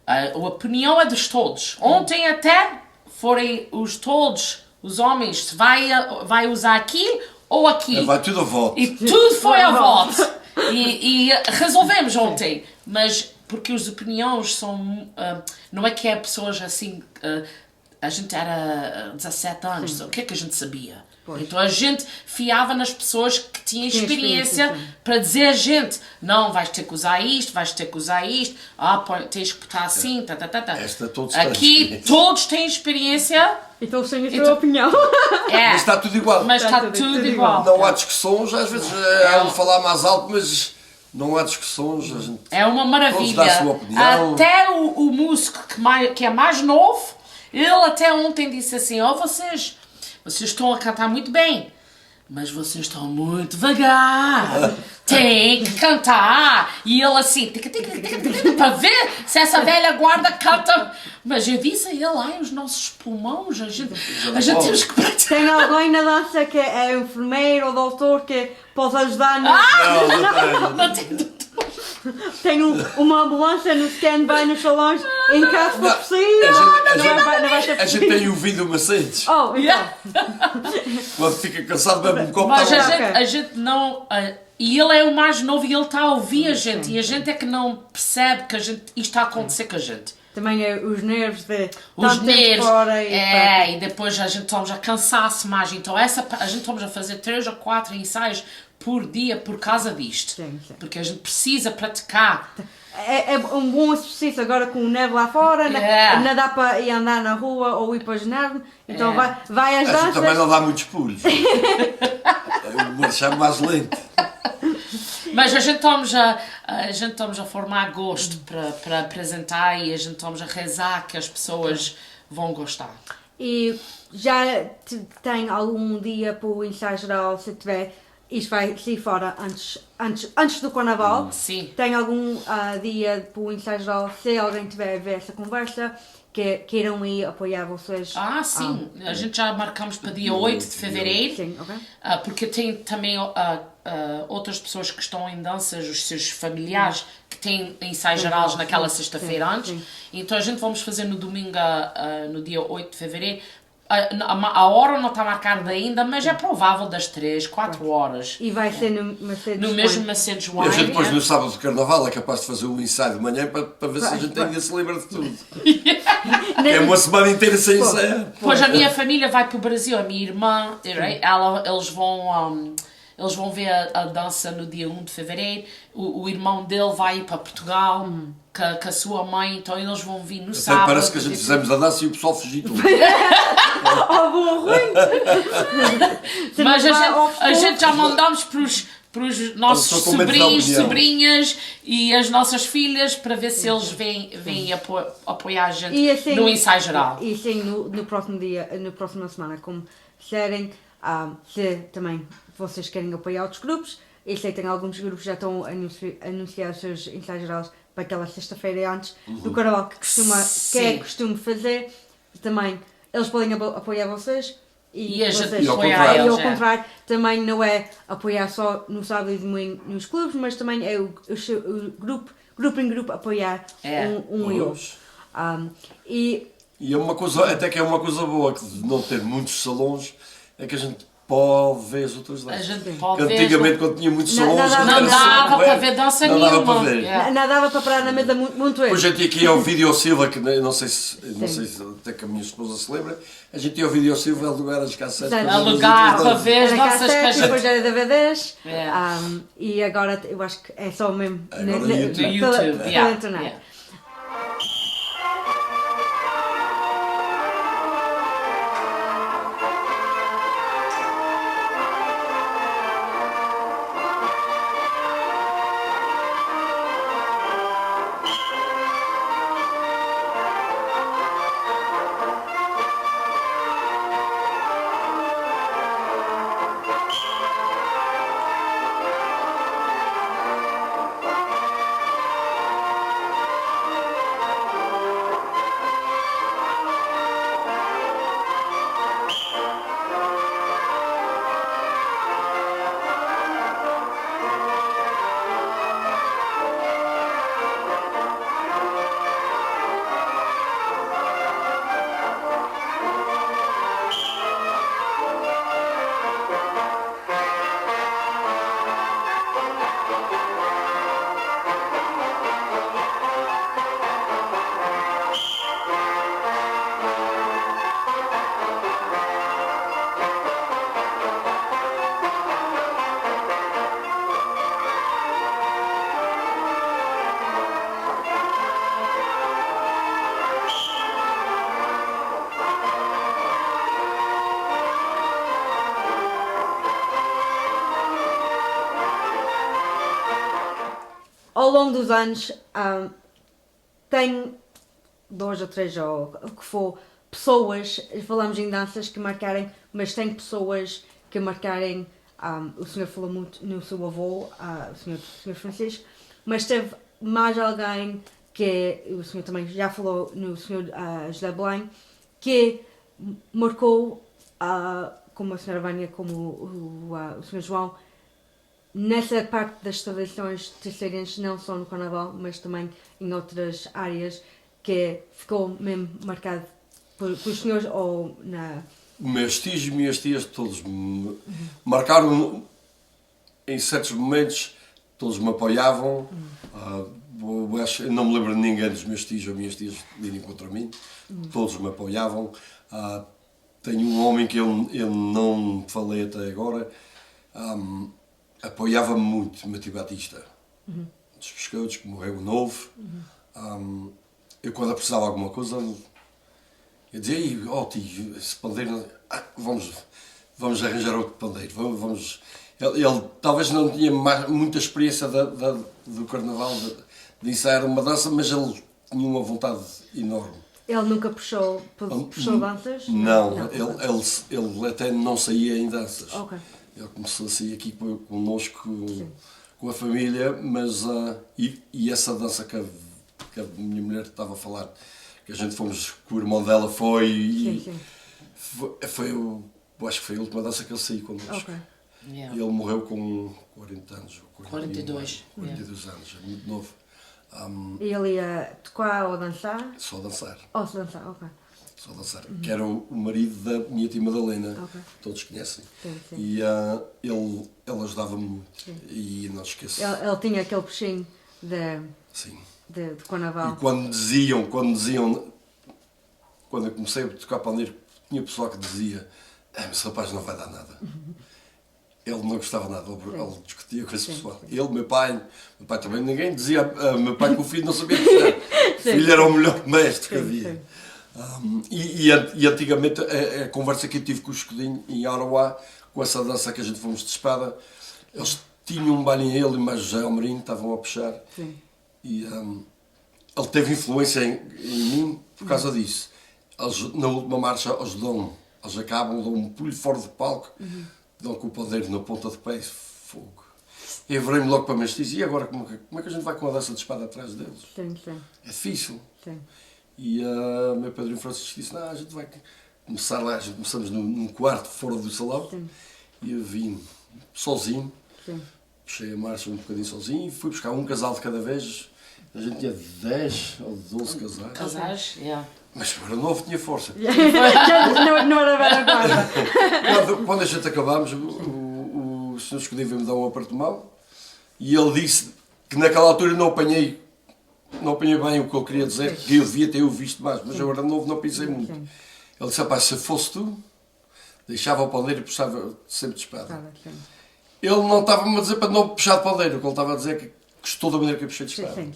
A opinião é dos todos. Ontem até forem os homens, se vai usar aquilo ou aquilo. Vai tudo a voto. E tudo foi a voto. E resolvemos ontem. Mas porque as opiniões são... não é que é pessoas assim... a gente era 17 anos, o que é que a gente sabia? Então a gente fiava nas pessoas que tinham experiência para dizer a gente, não, vais ter que usar isto, tens que botar assim, Esta todos têm Aqui experiência. todos têm experiência, Então sem a sua opinião. Mas está tudo igual. mas está tudo igual. Não há discussões, às vezes há de falar mais alto, mas não há discussões. A gente... É uma maravilha. Todos dão a sua opinião. Até o músico que é mais novo, ele até ontem disse assim, vocês estão a cantar muito bem, mas vocês estão muito devagar. Tem que cantar. E ele assim, para ver se essa velha guarda canta. Mas eu disse a ele, os nossos pulmões, a gente temos que praticar. Tem alguém na dança que é enfermeiro ou doutor que pode ajudar no... Não tem doutor. Tem uma ambulância no stand-by nos salões em caso for preciso. Não vai ser A gente tem ouvido macetes. Oh, então. Quando fica cansado, bebe um copo Mas de a água. gente, a gente não... e ele é o mais novo e ele está a ouvir a gente. E a gente é que não percebe que isto está a acontecer com a gente. Também é os nervos de Os tanto tempo nervos. fora E depois a gente estamos a cansar-se mais. Então a gente estamos a fazer 3 ou 4 ensaios por dia por causa disto. Sim. Porque a gente precisa praticar. É um bom exercício agora com o neve lá fora, não dá para ir andar na rua ou ir para o ginásio, então vai às A gente danças. também não dá muitos pulos. Marchar mais lento. Mas a gente estamos a formar gosto para apresentar e a gente estamos a rezar que as pessoas vão gostar. E já tem algum dia para o ensaio geral, se tiver, isto vai sair fora antes do carnaval. Sim. Tem algum dia para o ensaio geral, se alguém tiver a ver essa conversa, que queiram ir apoiar vocês? Sim. A gente já marcamos para dia 8 de fevereiro. Sim, ok. Porque tem também outras pessoas que estão em danças, os seus familiares, que têm ensaios gerais naquela sexta-feira antes. sim. Então a gente vamos fazer no domingo, no dia 8 de fevereiro. A hora não está marcada ainda, mas é provável das 3, 4 horas. E vai ser no Mercedes No mesmo Mercedes E a gente depois Wine. no sábado de carnaval é capaz de fazer um ensaio de manhã para ver se a gente ainda se lembra de tudo. É uma semana inteira sem ensaiar. Depois a minha família vai para o Brasil, a minha irmã, eles vão ver a dança no dia 1 de fevereiro, o irmão dele vai ir para Portugal com a sua mãe, então eles vão vir no Até sábado. parece que a gente fizemos a dança e o pessoal fugiu tudo. bom ou ruim? Mas a gente já mandamos para os nossos Estou com medo de dar sobrinhos, opinião. sobrinhas e as nossas filhas para ver se eles vêm apoiar a gente E assim, no ensaio geral. E sim, no próximo dia, na próxima semana, como disserem, se também vocês querem apoiar outros grupos, eu sei que tem alguns grupos que já estão a anunciar os seus ensaios gerais para aquela sexta-feira antes do carnaval que é costume fazer, também eles podem apoiar vocês E a gente vocês, apoiar e eles. ao contrário, também não é apoiar só no sábado e domingo nos clubes, mas também é o grupo em grupo apoiar um e outro. E é uma coisa, até que é uma coisa boa que de não ter muitos salões, é que a gente pode ver as outras A danças. gente Que pode ver. antigamente, quando tinha muitos Não, salões, não Não era dava sempre para ver dança não dava nenhuma. para ver. Yeah. Não dava para parar na mesa muito tempo. Depois a gente aqui ao Vídeo Silva, que não sei se até que a minha esposa se lembra, a gente ia ao Vídeo Silva alugar as cassetes. Exato. para ver as Alugar outras para danças. ver as Era danças que a cassete, gente. depois era DVDs. É. E agora eu acho que é só mesmo Agora na- no na- YouTube. No pela, YouTube, pela yeah, internet. yeah. Ao longo dos anos, tem 2 ou 3 ou o que for, pessoas, falamos em danças que marcarem, mas tem pessoas que marcarem, o senhor falou muito no seu avô, o senhor Francisco, mas teve mais alguém que o senhor também já falou no senhor José Belém, que marcou, como a senhora Vânia, como o senhor João, nessa parte das tradições terceirenses, não só no Carnaval, mas também em outras áreas, que ficou mesmo marcado pelos senhores ou na... Meus tios e minhas tias todos me marcaram em certos momentos, todos me apoiavam. Eu não me lembro de ninguém dos meus tios ou minhas tias virem contra mim, todos me apoiavam. Tenho um homem que eu não falei até agora, apoiava-me muito, Mati Batista, dos Pescadores, que morreu novo. Eu quando precisava de alguma coisa, eu dizia, oh tio, esse pandeiro, vamos arranjar outro pandeiro, vamos. Ele talvez não tinha muita experiência do Carnaval, de ensaiar uma dança, mas ele tinha uma vontade enorme. Ele nunca puxou danças? Não, ele até não saía em danças. Ok. Ele começou a sair aqui connosco, com a família, mas e essa dança que a minha mulher estava a falar, que a gente fomos, que o irmão dela foi, e eu acho que foi a última dança que ele saiu connosco. Ok. Yeah. Ele morreu com 40 anos, ou 42, 42 anos, é muito novo. E ele ia tocar ou dançar? Só dançar. Ou se dançar, ok. Só dançar. Que era o marido da minha tia Madalena, Ok. todos conhecem. Sim, sim. E ele ajudava-me muito. E não esqueço. Ele tinha aquele puxinho Sim. de Carnaval. E quando diziam, quando eu comecei a tocar pandeiro, tinha pessoal que dizia, mas esse rapaz não vai dar nada. Ele não gostava nada, ele discutia com esse pessoal. Ele, meu pai também, ninguém dizia meu pai que o filho não sabia tocar. O filho era o melhor mestre que havia. E antigamente a conversa que eu tive com o Escudinho em Arauá, com essa dança que a gente fomos de espada, eles tinham um baile em ele e mais José Almerino, estavam a puxar. Sim. E ele teve influência em mim por causa disso. Eles, na última marcha, eles acabam, dão um pulo fora do palco, dão com o pandeiro na ponta de pé, fogo. E eu virei-me logo para mim e disse, e agora como é que a gente vai com a dança de espada atrás deles? Sim. É difícil. Sim. E o meu padrinho Francisco disse, não, a gente vai começar lá, a gente começamos num quarto fora do salão. Sim. E eu vim sozinho, Sim. puxei a marcha um bocadinho sozinho e fui buscar um casal de cada vez, A gente tinha 10 ou 12 casais. Casais, yeah. Mas eu era novo, tinha força. não era velha guarda. Quando a gente acabámos, o senhor escolheu me dar um apartamento e ele disse que naquela altura não apanhei bem o que eu queria dizer, que eu devia ter visto mais, mas eu era novo, não pensei muito. Sim. Ele disse, rapaz, se fosse tu, deixava o pandeiro e puxava sempre de espada. Ele não estava-me a dizer para não puxar de pandeiro, o que ele estava a dizer é que gostou da maneira que eu puxei de espada. Sim.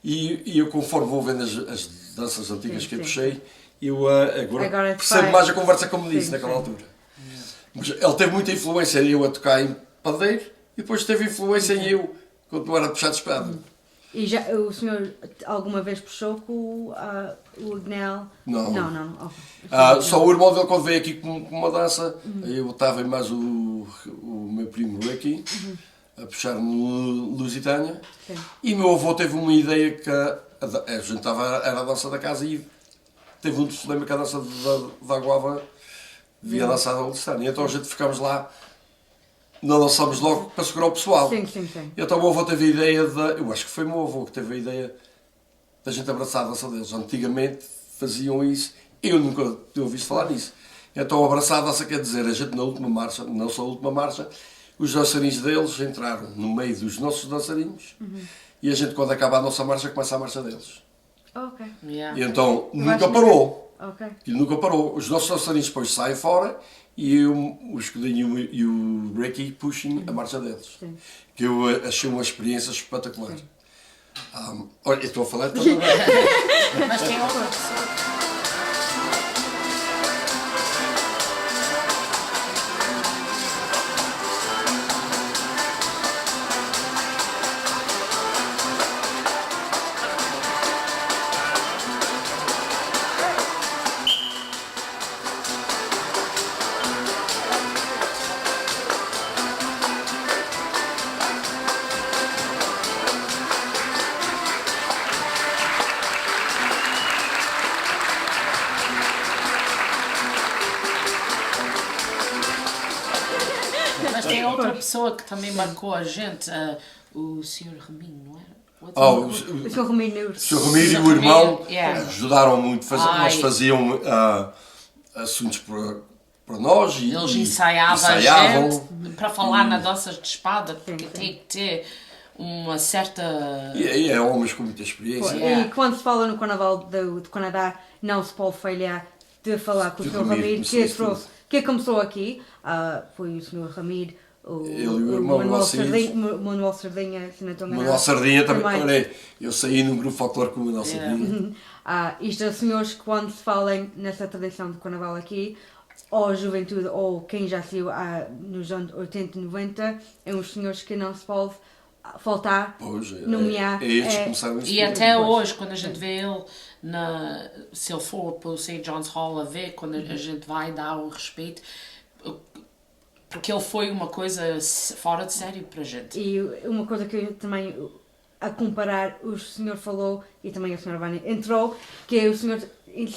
E eu, conforme vou vendo as danças antigas que eu puxei, eu Agora percebo mais a conversa como disse naquela sim. altura. Mas ele teve muita influência em eu a tocar em pandeiro e depois teve influência em eu continuar a puxar de espada. E já o senhor alguma vez puxou com o Agnel? Não. Não. Só o irmão dele quando veio aqui com uma dança, eu estava e mais o meu primo Ricky a puxar no Lusitânia. Sim. E meu avô teve uma ideia que a gente era a dança da casa e teve um problema que a dança da Guava devia dançar da Lusitânia. Então a gente ficámos lá, não dançámos logo para segurar o pessoal. Sim. Então o meu avô teve a ideia eu acho que foi o meu avô que teve a ideia da gente abraçar a dança deles. Antigamente faziam isso, eu nunca tinha ouvido falar nisso. Então abraçar a dança quer dizer, a gente na última marcha, não só a última marcha, os dançarinos deles entraram no meio dos nossos dançarinos e a gente quando acaba a nossa marcha começa a marcha deles. Ok. Yeah. E então Eu nunca acho parou. Ok. Ele nunca parou. Os nossos dançarinos depois saem fora e o Escudinho e o Ricky puxem a marcha deles. Sim. Que eu achei uma experiência espetacular. Olha, eu estou a falar também. Mas tem outra pessoa. Mas tem outra pessoa que também marcou a gente, o Sr. Raminho, não era? O senhor Romino. O Sr. Ramiro e o irmão Yeah. ajudaram muito, nós faziam assuntos para nós e Eles ensaiavam a gente para falar na dança de espada, porque tem que ter uma certa... E é homens com muita experiência. E quando se fala no Carnaval do Canadá, não se pode falhar de falar com o Sr. Ramiro, que começou aqui. Foi o Sr. Ramiro, Ele e o irmão Manuel Sardinha, se não estou enganado. Manuel Sardinha também. Olha, eu saí num grupo folclórico com o Manuel Sardinha. Isto é senhores que quando se falem nessa tradição de Carnaval aqui, ou a juventude, ou quem já saiu nos anos 80 e 90, é uns senhores que não se pode faltar, nomear. É estes que começaram a E até hoje, quando a gente vê ele, se ele for para o St. John's Hall a ver, quando a gente vai dar o respeito, porque ele foi uma coisa fora de série para a gente. E uma coisa que eu também, a comparar, o senhor falou, e também a senhora Vânia entrou, que o senhor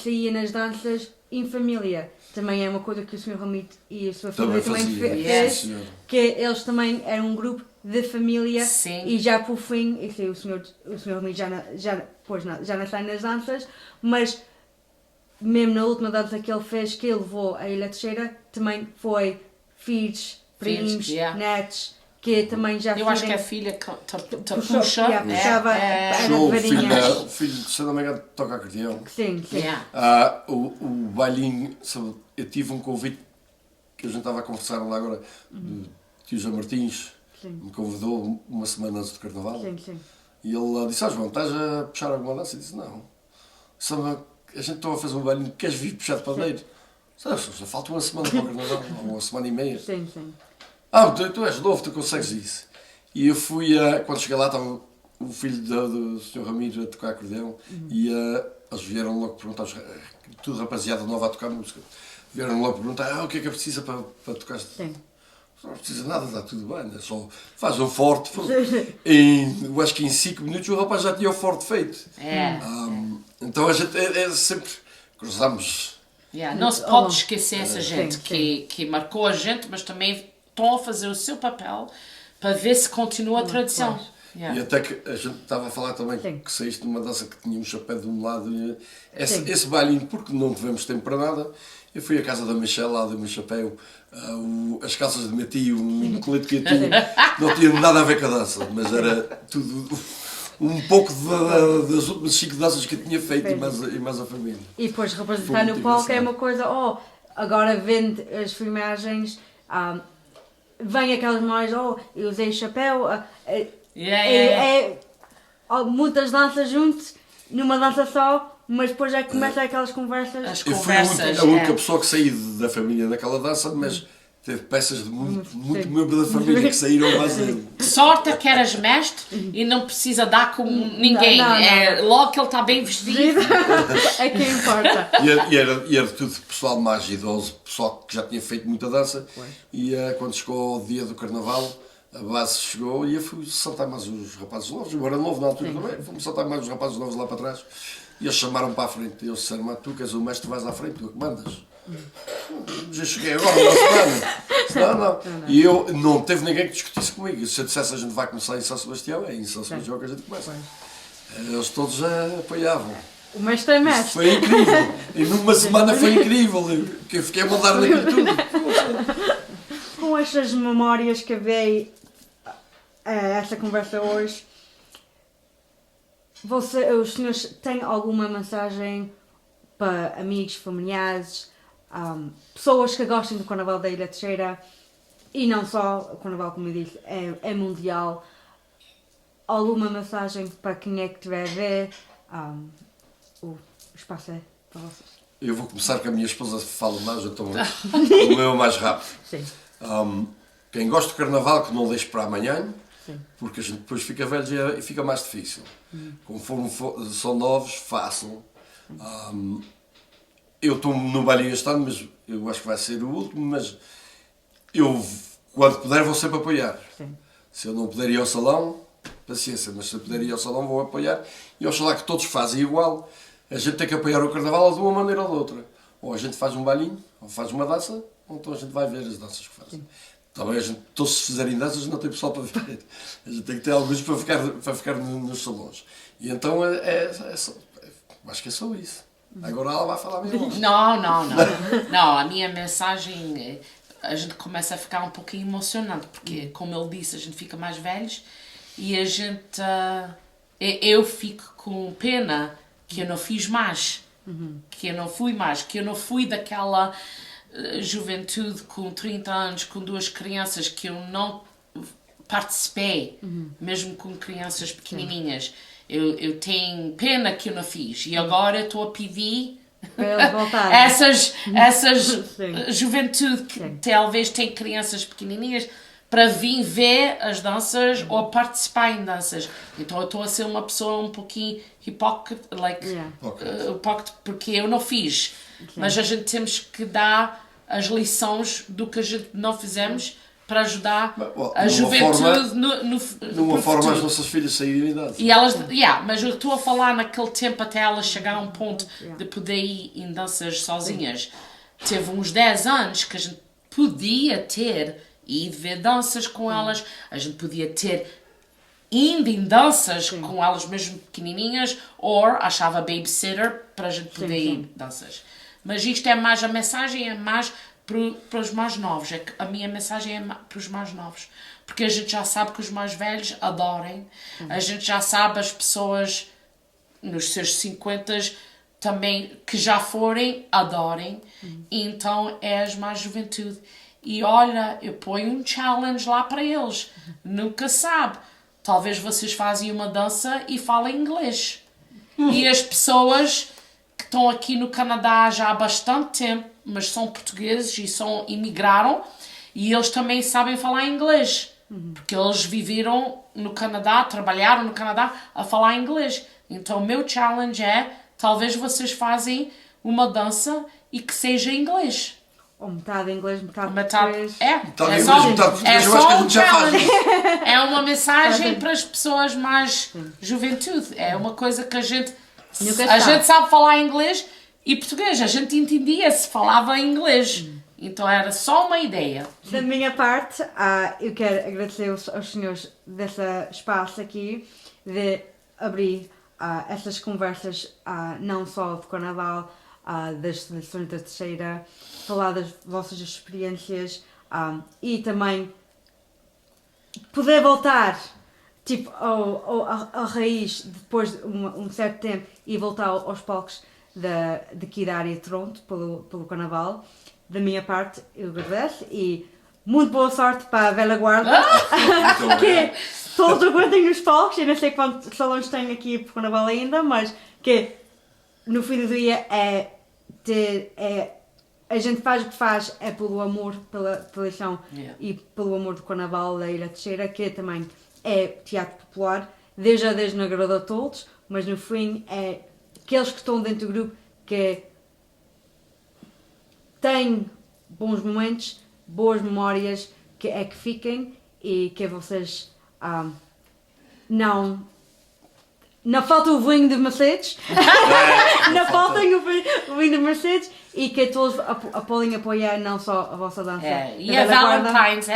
saía nas danças em família. Também é uma coisa que o senhor Ramiro e a sua família também fez, que eles também eram um grupo de família. Sim. E já por fim, e o senhor Ramiro já não está nas danças, mas mesmo na última dança que ele fez, que ele levou a Ilha Teixeira, também foi filhos, primos, netos, que também já eu acho que a filha te puxa. O filho, se não me engano, toca acordeão. Sim. O bailinho, eu tive um convite que a gente estava a conversar lá agora, do tio José Martins, me convidou uma semana antes do Carnaval. E ele disse, João, estás a puxar alguma dança? Eu disse, não. A gente estava a fazer um bailinho, queres vir puxar de pandeiro? Só falta uma semana para o Carnaval, ou uma semana e meia. Tu és novo, tu consegues isso. E eu fui, quando cheguei lá, estava o filho do Sr. Ramiro a tocar acordeão e eles vieram logo perguntar, tudo rapaziada nova a tocar música, vieram logo perguntar, o que é que precisa para tocar? Não precisa nada, está tudo bem, é só faz um forte. Eu acho que em 5 minutos o rapaz já tinha o forte feito. Então a gente sempre cruzamos. Não se pode esquecer essa gente que marcou a gente, mas também estão a fazer o seu papel para ver se continua a tradição. Yeah. E até que a gente estava a falar também Sim. que saíste de uma dança que tinha um chapéu de um lado. E Sim. esse bailinho, porque não tivemos tempo para nada, eu fui à casa da Michelle, lá do meu chapéu, as calças de meu tio, um colete que eu tinha, não tinha nada a ver com a dança, mas era tudo um pouco das últimas 5 danças que eu tinha feito e mais a família. E depois Foi representar muito no palco é engraçado. uma coisa, agora vendo as filmagens, vem aquelas memórias, eu usei chapéu, muitas danças juntos, numa dança só, mas depois já começa aquelas conversas. As Eu fui conversas. a única pessoa que saí da família naquela dança, mas teve peças de muito Sim. membro da família que saíram mais dele. Que sorte é que eras mestre e não precisa dar com ninguém. Não. É logo que ele está bem vestido. É que importa. E era tudo pessoal mais idoso, pessoal que já tinha feito muita dança. E quando chegou o dia do carnaval, a base chegou e eu fui saltar mais os rapazes novos. Eu era novo na altura também, fomos saltar mais os rapazes novos lá para trás. E eles chamaram para a frente. E eles disseram: mas tu que és o mestre, vais à frente, tu que mandas. Já cheguei agora, na semana. Não. E eu não teve ninguém que discutisse comigo. Se eu dissesse a gente vai começar em São Sebastião, é em São Sebastião que a gente começa. Eles todos apoiavam. O mestre é mestre. Foi incrível. E numa semana foi incrível. Que eu fiquei a mandar naquilo tudo. Com estas memórias que veio essa conversa hoje, os senhores têm alguma mensagem para amigos, familiares, pessoas que gostem do Carnaval da Ilha Terceira, e não só, o Carnaval, como eu disse, é mundial? Alguma mensagem para quem é que estiver a ver? O espaço é para vocês. Eu vou começar com a minha esposa, fala mais, então o meu é mais rápido. Sim. Quem gosta de carnaval, que não deixe para amanhã, Sim. porque a gente depois fica velho e fica mais difícil. Conforme são novos, façam. Eu estou no bailinho este ano, mas eu acho que vai ser o último, mas eu, quando puder, vou sempre apoiar. Sim. Se eu não puder ir ao salão, paciência, mas se eu puder ir ao salão, vou apoiar. E oxalá que todos fazem igual. A gente tem que apoiar o carnaval de uma maneira ou de outra. Ou a gente faz um bailinho, ou faz uma dança, ou então a gente vai ver as danças que fazem. Também a gente, todos se fizerem danças, não tem pessoal para ver. A gente tem que ter alguns para ficar nos salões. E então acho que é só isso. Agora ela vai falar mesmo. Não, a minha mensagem, a gente começa a ficar um pouquinho emocionante, porque, como ele disse, a gente fica mais velhos e a gente, eu fico com pena que eu não fiz mais, que eu não fui mais, que eu não fui daquela juventude com 30 anos, com 2 crianças, que eu não participei, mesmo com crianças pequenininhas. Eu tenho pena que eu não fiz e agora estou a pedir Para eles voltarem. essas Sim. juventude que Sim. talvez tem crianças pequenininhas para vir ver as danças ou participar em danças. Então eu estou a ser uma pessoa um pouquinho hipócrita, hipócrita, porque eu não fiz. Mas a gente temos que dar as lições do que a gente não fizemos para ajudar a juventude Numa forma as nossas filhas saírem em dança. e elas, mas eu estou a falar naquele tempo até elas chegar a um ponto de poder ir em danças sozinhas. Teve uns 10 anos que a gente podia ter ido ver danças com elas, a gente podia ter indo em danças com elas mesmo pequenininhas, ou achava babysitter para a gente poder ir em danças. Mas isto é mais, a mensagem é mais para os mais novos, é que a minha mensagem é para os mais novos, porque a gente já sabe que os mais velhos adorem, a gente já sabe as pessoas nos seus 50 também que já forem adorem, então é as mais juventude. E olha, eu ponho um challenge lá para eles, nunca sabe, talvez vocês fazem uma dança e falem inglês. E as pessoas que estão aqui no Canadá já há bastante tempo, mas são portugueses e imigraram, e eles também sabem falar inglês, porque eles viveram no Canadá, trabalharam no Canadá a falar inglês. Então o meu challenge é, talvez vocês fazem uma dança e que seja em inglês. Ou metade em inglês, metade Metade, português. Metade em inglês, metade português, eu acho que a gente já faz. É uma mensagem para as pessoas mais juventude. É uma coisa que a gente sabe falar inglês e português. A gente entendia se falava inglês. Então era só uma ideia. Da minha parte, eu quero agradecer aos senhores desse espaço aqui de abrir essas conversas, não só de carnaval, das tradições da terceira, falar das vossas experiências e também poder voltar tipo, à raiz depois de um certo tempo e voltar aos palcos daqui da área de Toronto pelo carnaval. Da minha parte, eu agradeço e muito boa sorte para a velha guarda. Que todos aguentem nos palcos. Eu não sei quantos salões tenho aqui para o carnaval ainda, mas que no fim do dia a gente faz o que faz é pelo amor pela tradição e pelo amor do carnaval da Ilha Terceira, que também é teatro popular, desde na Grada de Todos, mas no fim é aqueles que estão dentro do grupo que têm bons momentos, boas memórias, que fiquem e que vocês não falta o vinho de Mercedes, não faltem o vinho de Mercedes e que todos podem apoiar não só a vossa dança. E é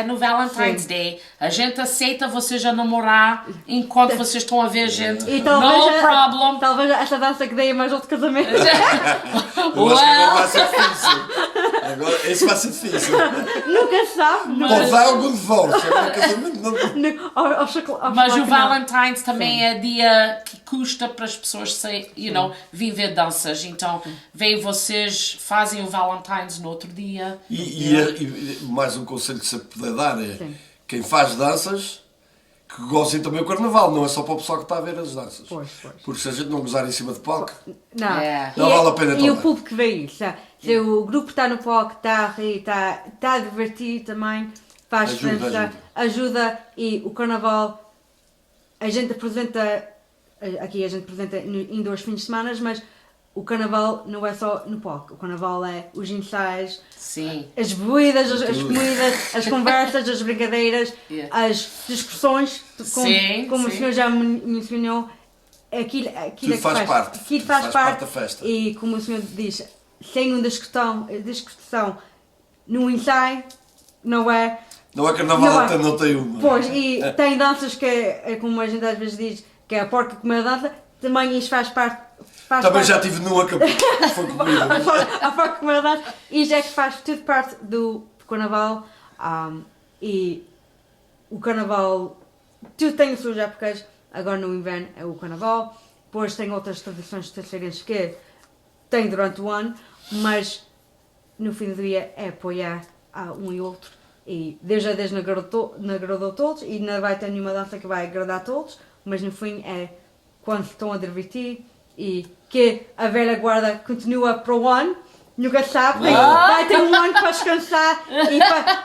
no Valentine's Day. A gente aceita vocês a namorar enquanto vocês estão a ver a gente. E talvez, problem. Talvez essa dança que dei mais outro casamento. Eu acho que agora vai ser difícil. Agora, esse vai ser difícil. Nunca se sabe. Pode dar algum divórcio. Agora, casamento não. Mas o Valentine's também é dia que custa para as pessoas viver danças. Então, veem vocês, fazem o Valentine's no outro dia. E mais um conselho que se puder dar é quem faz danças que gozem também o carnaval, não é só para o pessoal que está a ver as danças. Pois. Porque se a gente não gozar em cima de palco, não vale a pena. E o público que vê isso. Se o grupo está no palco, está a rir, está a divertir também, faz diferença, ajuda. E o carnaval, a gente apresenta em 2 fins de semana, mas o carnaval não é só no palco. O carnaval é os ensaios, as bebidas, as comidas, as conversas, as brincadeiras, as discussões, como o senhor já mencionou, aquilo faz parte da festa. E como o senhor diz, sem uma discussão no ensaio, não é carnaval, não tem uma. Pois, e tem danças que é como a gente às vezes diz, que é a porca comer a dança, também isso faz parte. Também já tive numa que foi comigo. A porca comer a dança, isso é que faz tudo parte do carnaval. E o carnaval, tudo tem as suas épocas. Agora no inverno é o carnaval, depois tem outras tradições terceiras que tem durante o ano, mas no fim do dia é apoiar um e outro. E desde na agradou todos e não vai ter nenhuma dança que vai agradar a todos, mas no fim é quando estão a divertir e que a velha guarda continua para o ano, nunca sabe, vai ter um ano para descansar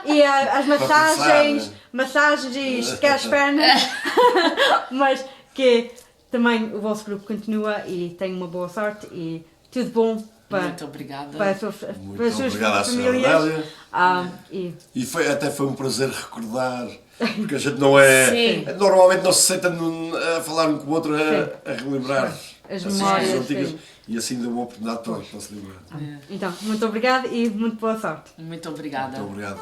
e as massagens e esticar as pernas, mas que também o vosso grupo continua e tem uma boa sorte e tudo bom para as suas famílias. E até foi um prazer recordar, porque a gente não é. Normalmente não se senta a falar um com o outro, a relembrar as memórias antigas. E assim deu uma oportunidade para se lembrar. Então, muito obrigada e muito boa sorte. Muito obrigada. Muito obrigado.